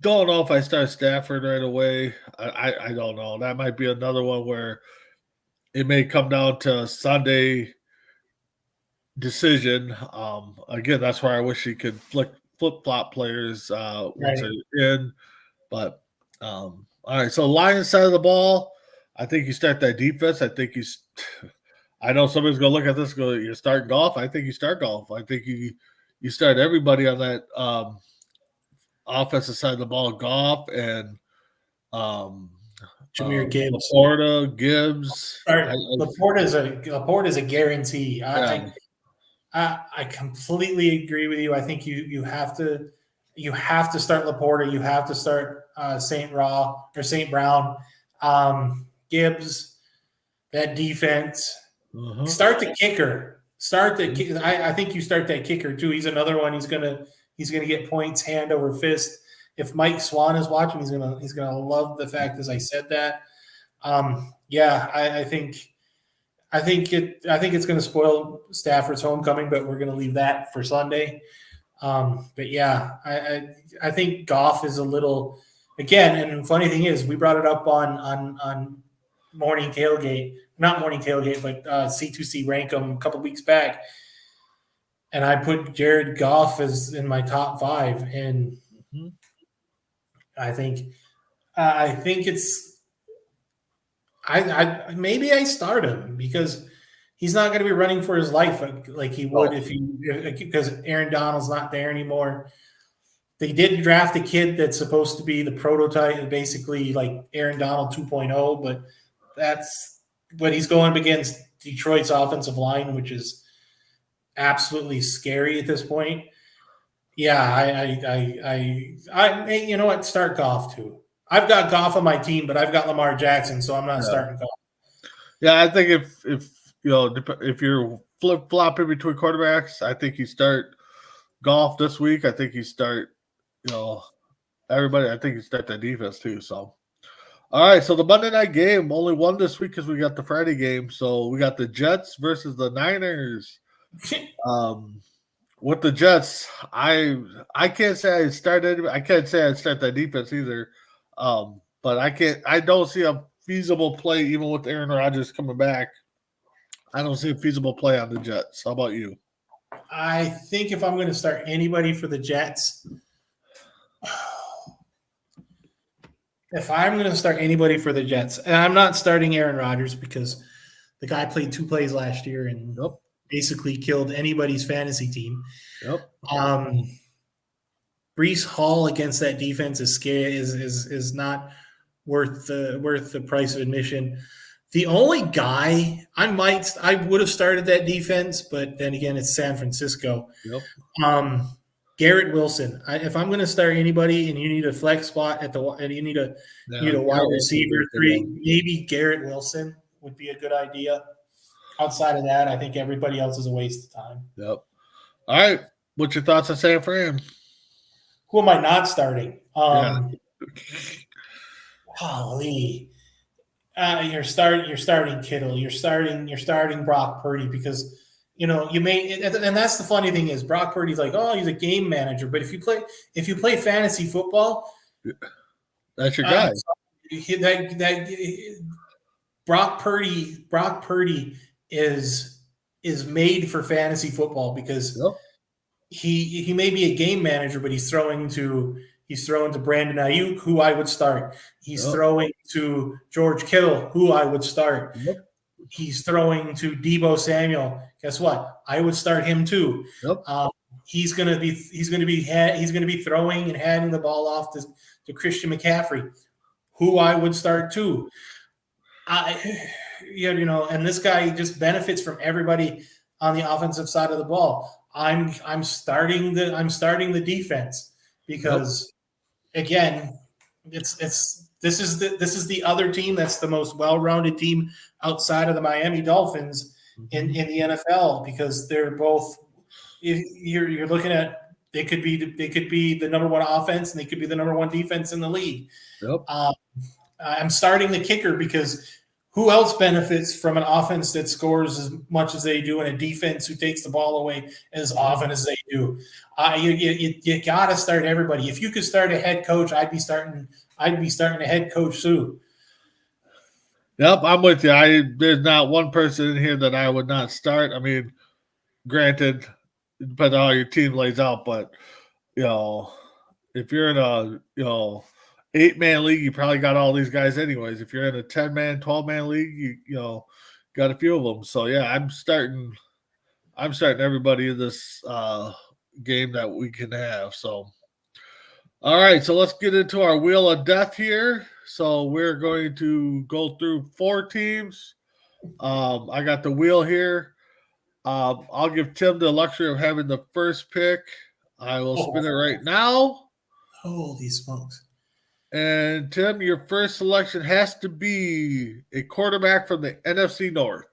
don't know if I start Stafford right away. I don't know. That might be another one where it may come down to a Sunday decision. Again, that's where I wish he could flip flop players once they're in. But all right, so Lions side of the ball, I think you start that defense. I think I know somebody's gonna look at this and go, you start Goff. I think you start Goff. I think you start everybody on that offensive side of the ball, Goff and Jahmyr Gibbs. Laporta, Gibbs. Laporta is a guarantee. I completely agree with you. I think you have to start Laporta. You have to start St. Brown, Gibbs. That defense. Start the kicker. I think you start that kicker too. He's another one. He's gonna get points hand over fist. If Mike Swan is watching, he's gonna love the fact as I said that. Yeah, I think it's going to spoil Stafford's homecoming, but we're going to leave that for Sunday. But yeah, I think Goff is a little again. And the funny thing is, we brought it up on morning tailgate, not morning tailgate, but C2C Rankum a couple weeks back, and I put Jared Goff as in my top 5, and I think it's. Maybe I start him because he's not going to be running for his life like he would because Aaron Donald's not there anymore. They did draft a kid that's supposed to be the prototype, basically like Aaron Donald 2.0, but he's going up against Detroit's offensive line, which is absolutely scary at this point. Yeah, I you know what? Start Goff too. I've got Goff on my team, but I've got Lamar Jackson, so I'm not starting Goff. Yeah, I think if you're flip flopping between quarterbacks, I think you start Goff this week. I think you start everybody. I think you start that defense too. So, all right. So the Monday night game, only one this week because we got the Friday game. So we got the Jets versus the Niners. with the Jets, I can't say I started. I can't say I'd start that defense either. But I can't. I don't see a feasible play even with Aaron Rodgers coming back. I don't see a feasible play on the Jets. How about you? I think if I'm going to start anybody for the Jets, if I'm going to start anybody for the Jets, and I'm not starting Aaron Rodgers because the guy played 2 plays last year and basically killed anybody's fantasy team. Yep. Breece Hall against that defense is scary. Is not worth the price of admission. The only guy I would have started that defense, but then again, it's San Francisco. Yep. Garrett Wilson. If I'm going to start anybody, and you need a flex spot and you need a wide receiver 3, maybe Garrett Wilson would be a good idea. Outside of that, I think everybody else is a waste of time. Yep. All right. What's your thoughts on San Fran? Who am I not starting? Holy. You're starting Kittle. You're starting Brock Purdy because you may, and that's the funny thing is Brock Purdy's like, oh, he's a game manager, but if you play fantasy football, that's your guy. Brock Purdy is made for fantasy football because he may be a game manager, but he's throwing to Brandon Ayuk, who I would start. He's throwing to George Kittle, who I would start. He's throwing to Deebo Samuel. Guess what? I would start him too. He's gonna be throwing and handing the ball off to Christian McCaffrey, who I would start too. And this guy just benefits from everybody on the offensive side of the ball. I'm starting the defense because again, this is the other team that's the most well-rounded team outside of the Miami Dolphins in the NFL because they're both. If you're looking at, they could be the number 1 offense and they could be the number 1 defense in the league. I'm starting the kicker because who else benefits from an offense that scores as much as they do and a defense who takes the ball away as often as they do? You got to start everybody. If you could start a head coach, I'd be starting a head coach too. Yep, I'm with you. There's not one person in here that I would not start. I mean, granted, depends on how your team lays out, but if you're in a 8-man league, you probably got all these guys anyways. If you're in a 10-man, 12-man league, you got a few of them. So yeah, I'm starting everybody in this game that we can have. So all right, so let's get into our wheel of death here. So we're going to go through 4 teams. I got the wheel here. I'll give Tim the luxury of having the first pick. I will spin it right now. Holy smokes. And Tim, your first selection has to be a quarterback from the NFC North.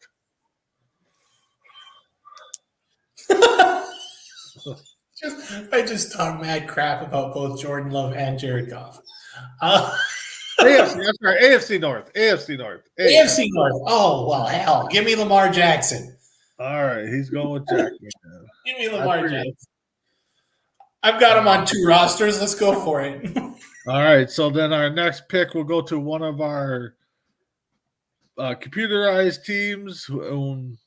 I just talked mad crap about both Jordan Love and Jared Goff. AFC North. AFC North. AFC North. Oh, well, hell. Give me Lamar Jackson. All right. He's going with Jackson. Give me Lamar Jackson. I've got him on 2 rosters. Let's go for it. All right. So then our next pick will go to one of our computerized teams who own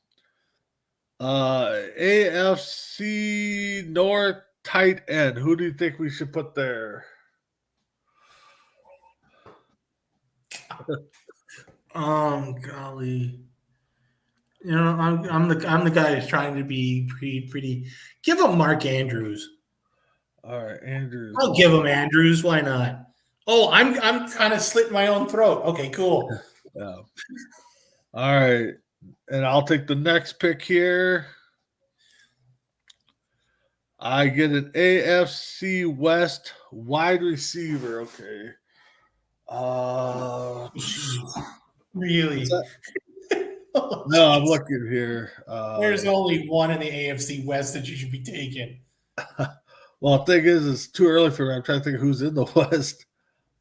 AFC North tight end. Who do you think we should put there? Golly. I'm the guy who's trying to be pretty. Give him Mark Andrews. All right, Andrews. I'll give him Andrews. Why not? Oh, I'm kind of slitting my own throat. Okay, cool. Yeah. All right, and I'll take the next pick here. I get an AFC West wide receiver. Okay. Really? No, I'm looking here. There's only one in the AFC West that you should be taking. Well, the thing is, it's too early for me. I'm trying to think of who's in the West.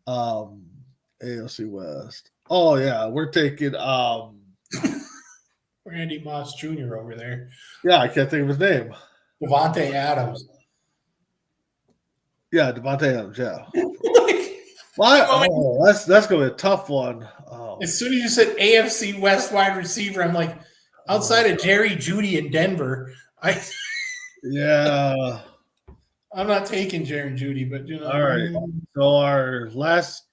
AFC West. Oh yeah, we're taking Randy Moss Jr. over there. Yeah, I can't think of his name. Devontae Adams. Yeah, Devontae Adams. Yeah. What? Oh, that's gonna be a tough one. Oh, As soon as you said AFC West wide receiver, I'm like, outside of Jerry Jeudy in Denver, yeah. I'm not taking Jerry Jeudy, but All right. So our last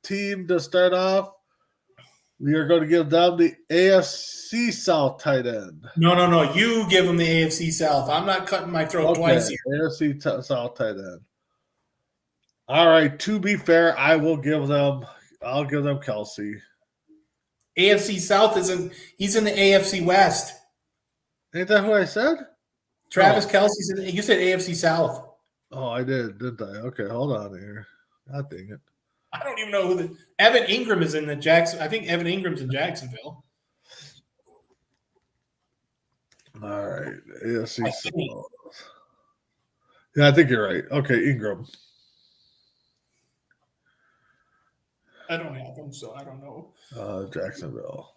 team to start off, we are going to give them the AFC South tight end. No. You give them the AFC South. I'm not cutting my throat twice here. AFC South tight end. All right. To be fair, I'll give them Kelsey. AFC South he's in the AFC West. Ain't that who I said? Travis Kelsey's you said AFC South. Oh, I did, didn't I? Okay, hold on here. God dang it. I don't even know who Evan Ingram is in the Jackson. I think Evan Ingram's in Jacksonville. All right. AFC South. Yeah, I think you're right. Okay, Ingram. I don't have him, so I don't know. Jacksonville.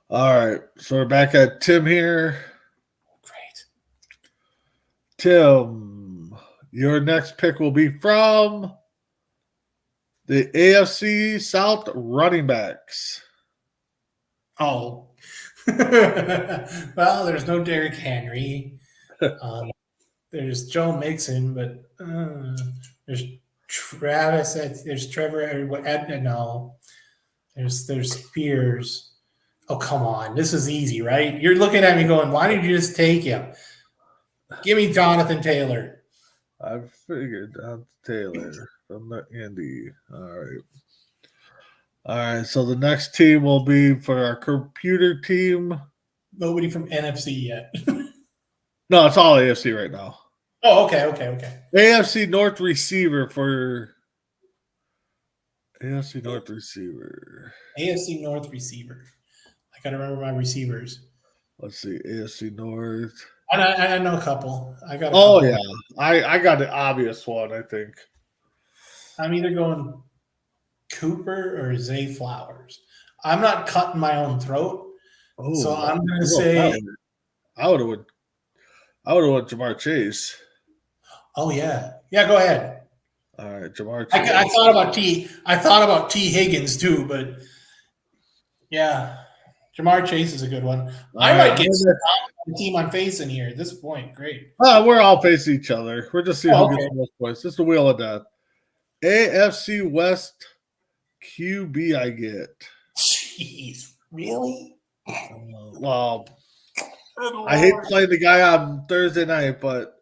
All right. So we're back at Tim here. Great. Tim, your next pick will be from the AFC South running backs. Oh. Well, there's no Derrick Henry. There's Joe Mixon, but there's Travis. There's Trevor. No. There's Spears. Oh, come on. This is easy, right? You're looking at me going, why didn't you just take him? Give me Jonathan Taylor. I figured Taylor from the Indy. All right. So the next team will be for our computer team. Nobody from NFC yet. No, it's all AFC right now. Oh, okay. AFC North receiver for AFC North receiver. AFC North receiver. I got to remember my receivers. Let's see. AFC North. I know a couple. Yeah. I got the obvious one, I think. I'm either going Cooper or Zay Flowers. I'm not cutting my own throat. So I'm going to say I would have went Jamar Chase. Oh yeah. Yeah, go ahead. All right, Jamar Chase. I thought about T Higgins too, but yeah. Jamar Chase is a good one. I might get the team I'm facing here at this point. Great. We're all facing each other. We're just seeing who gets the most points. It's the wheel of death. AFC West QB I get. Jeez, really? Well, I hate playing the guy on Thursday night, but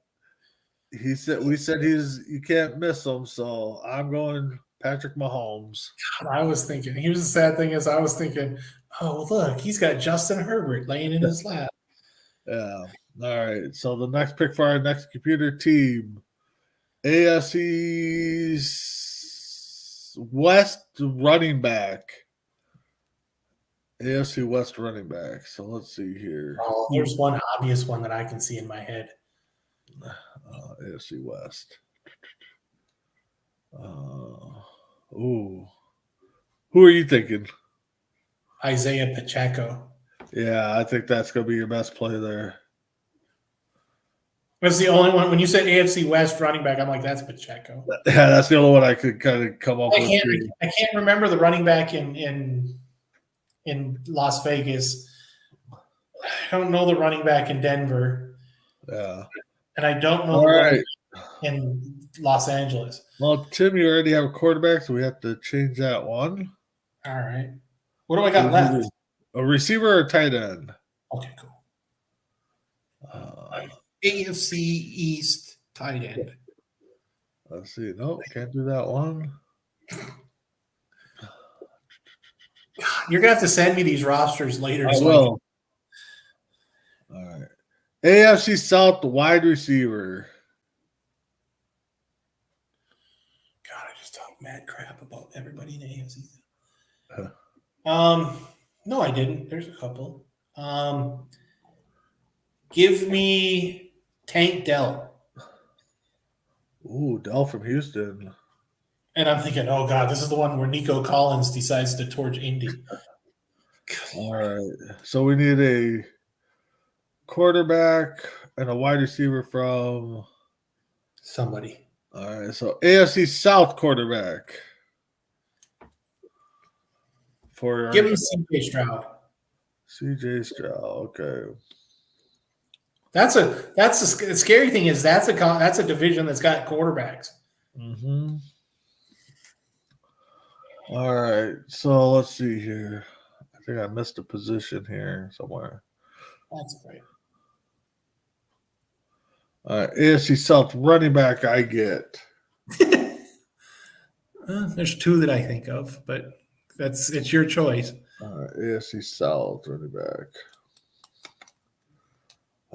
we said you can't miss him, so I'm going Patrick Mahomes. God, I was thinking. Here's the sad thing is I was thinking, oh look, he's got Justin Herbert laying in his lap. Yeah. All right. So the next pick for our next computer team, AFC West running back. AFC West running back. So let's see here. Oh, there's one obvious one that I can see in my head. AFC West. Who are you thinking? Isaiah Pacheco. Yeah, I think that's going to be your best play there. That's the only one. When you said AFC West running back, I'm like, that's Pacheco. Yeah, that's the only one I could kind of come up with. I can't remember the running back in Las Vegas. I don't know the running back in Denver. Yeah. And I don't know the running back in Los Angeles. Well, Tim, you already have a quarterback, so we have to change that one. All right. What do I got left? A receiver or tight end? Okay, cool. AFC East tight end. Let's see. Nope, can't do that one. God, you're going to have to send me these rosters later. I will. All right. AFC South wide receiver. God, I just talked mad crap about everybody in the AFC. Huh. No, I didn't. There's a couple. Give me Tank Dell. Ooh, Dell from Houston. And I'm thinking, oh God, this is the one where Nico Collins decides to torch Indy. All right. So we need a quarterback and a wide receiver from somebody. All right, so AFC South quarterback for Give him CJ Stroud. CJ Stroud. Okay. That's the scary thing is that's a division that's got quarterbacks. Mm-hmm. All right, so let's see here. I think I missed a position here somewhere. That's great. All right, AFC South running back I get. There's two that I think of, but it's your choice. All right, AFC South running back.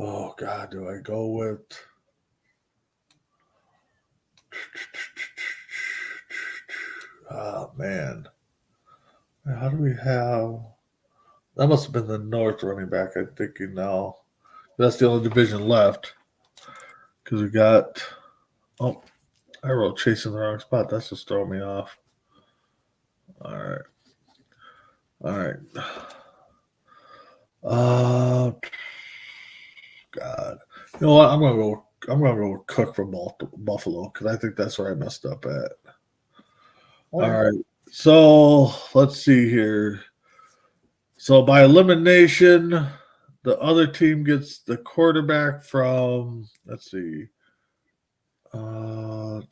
Oh, God, do I go with – oh, man. How do we have – that must have been the North running back, I'm thinking now. That's the only division left because we got – oh, I wrote chasing the wrong spot. That's just throwing me off. All right. God, you know what? I'm gonna go with Cook from Buffalo because I think that's where I messed up at. All right, so let's see here. So by elimination, the other team gets the quarterback from. Let's see. What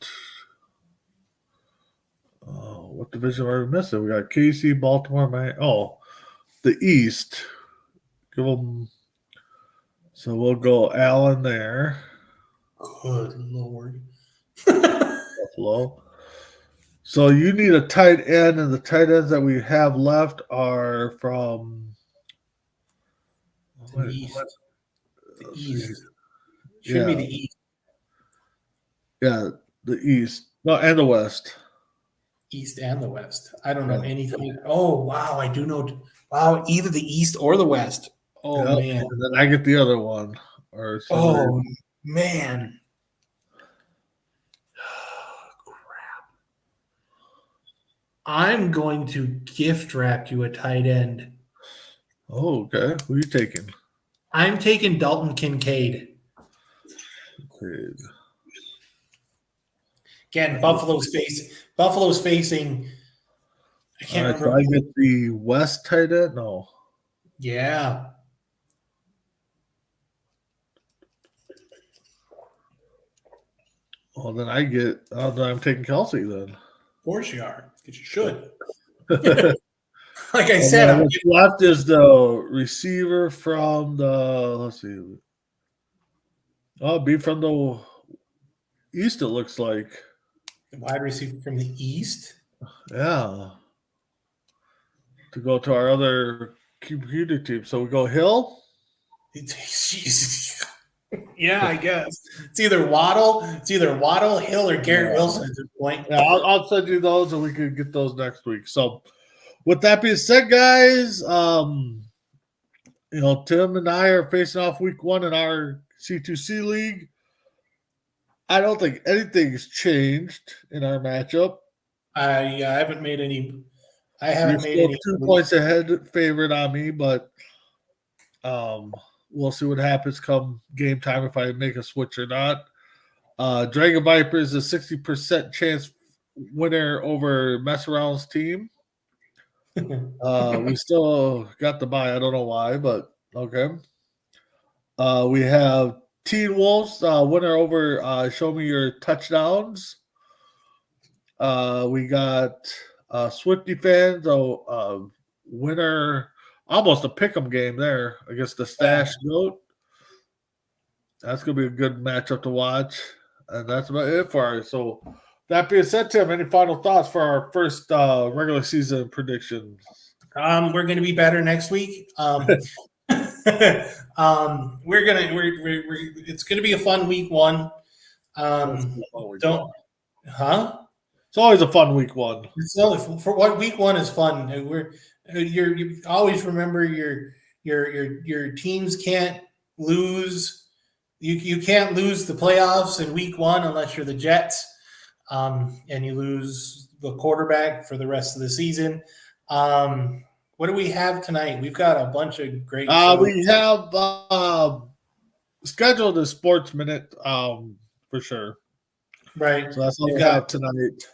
division are we missing? We got KC, Baltimore, the East. Give them. So we'll go Allen there. Good Lord. Buffalo. So you need a tight end, and the tight ends that we have left are from the East. The East. Should be the East. Yeah, the East. No, and the West. East and the West. I don't know anything. Oh, wow. I do know. Wow, either the East or the West. Oh, man. And then I get the other one. Oh, man. Crap. I'm going to gift wrap you a tight end. Oh, okay. Who are you taking? I'm taking Dalton Kincaid. Again, Buffalo's facing. I can't remember. So I get the West tight end? No. Yeah. Well, then then I'm taking Kelsey then. Of course you are, because you should. Like I said, what's left is the receiver from let's see. Oh, be from the East, it looks like. The wide receiver from the East? Yeah. To go to our other computer team. So we go Hill? Yeah, I guess. It's either Waddle, Hill, or Garrett Wilson at this point. Yeah, I'll send you those and we can get those next week. So with that being said, guys, Tim and I are facing off week 1 in our C2C league. I don't think anything's changed in our matchup. I haven't made any. I haven't made any. 2 points ahead, favorite on me, but we'll see what happens come game time if I make a switch or not. Dragon Viper is a 60% chance winner over Mess Around's team. We still got the bye. I don't know why, but okay. We have Teen Wolves winner over Show Me Your Touchdowns. We got Swifty fans, winner, almost a pick'em game there against the Stash Goat. That's going to be a good matchup to watch. And that's about it for us. So that being said, Tim, any final thoughts for our first regular season predictions? We're going to be better next week. It's going to be a fun week 1. It's always a fun week 1. For what week 1 is fun. You always remember your teams can't lose. You can't lose the playoffs in week 1 unless you're the Jets, and you lose the quarterback for the rest of the season. What do we have tonight? We've got a bunch of great shows. We have scheduled a Sports Minute for sure. Right. So that's all we We've got- have tonight.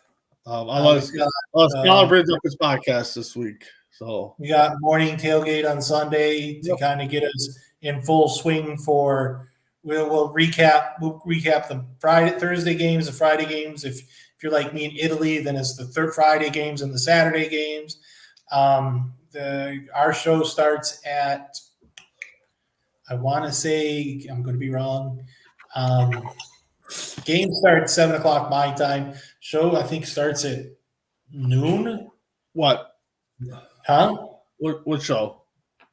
Unless we've got, Scholar brings up his podcast this week. So we got morning tailgate on Sunday to kind of get us in full swing for. We'll recap the Thursday games, the Friday games. If you're like me in Italy, then it's the third Friday games and the Saturday games. Our show starts at, I want to say, I'm going to be wrong. Game starts 7:00 my time. Show I think starts at noon. what? Huh? What show?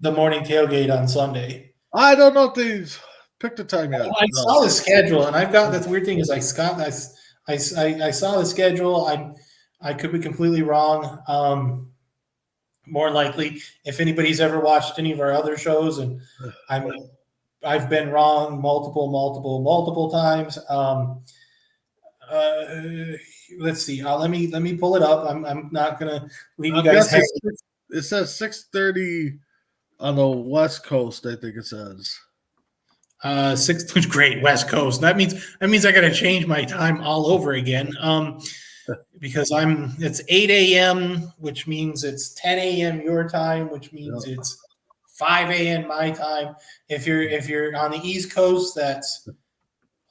The morning tailgate on Sunday. I don't know if they've picked a time yet. I saw the schedule, and I've got the weird thing is I saw the schedule. I could be completely wrong. More likely, if anybody's ever watched any of our other shows, and I've been wrong multiple times. Let's see. Let me pull it up. I'm not gonna leave you guys hanging. It says 6:30 on the West Coast. I think it says. 6 great West Coast. That means I got to change my time all over again. Because it's 8 a.m., which means it's 10 a.m. your time, which means it's 5 a.m. my time. If you're on the East Coast, that's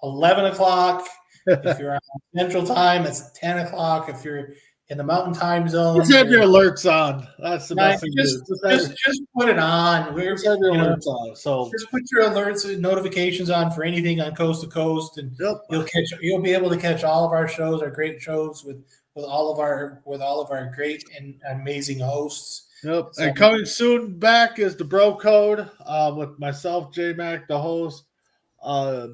11 o'clock. If you're on Central Time, it's 10 o'clock. If you're in the Mountain Time Zone, Just have your alerts on. That's the best thing. Just put it on. Just have your alerts on. So just put your alerts and notifications on for anything on Coast to Coast, and you'll be able to catch all of our shows, our great shows with all of our great and amazing hosts. Yep. So, and coming soon back is the Bro Code with myself, J Mac, the host.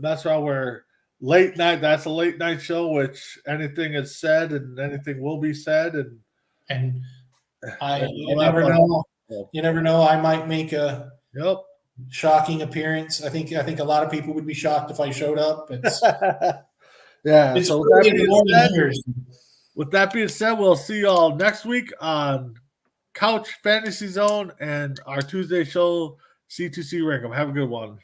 Mess around where late night. That's a late night show, which anything is said and anything will be said, and you never know. You never know. I might make a shocking appearance. I think a lot of people would be shocked if I showed up. Yeah. So with that being said, we'll see y'all next week on Couch Fantasy Zone and our Tuesday show, C2C Rankum. Have a good one.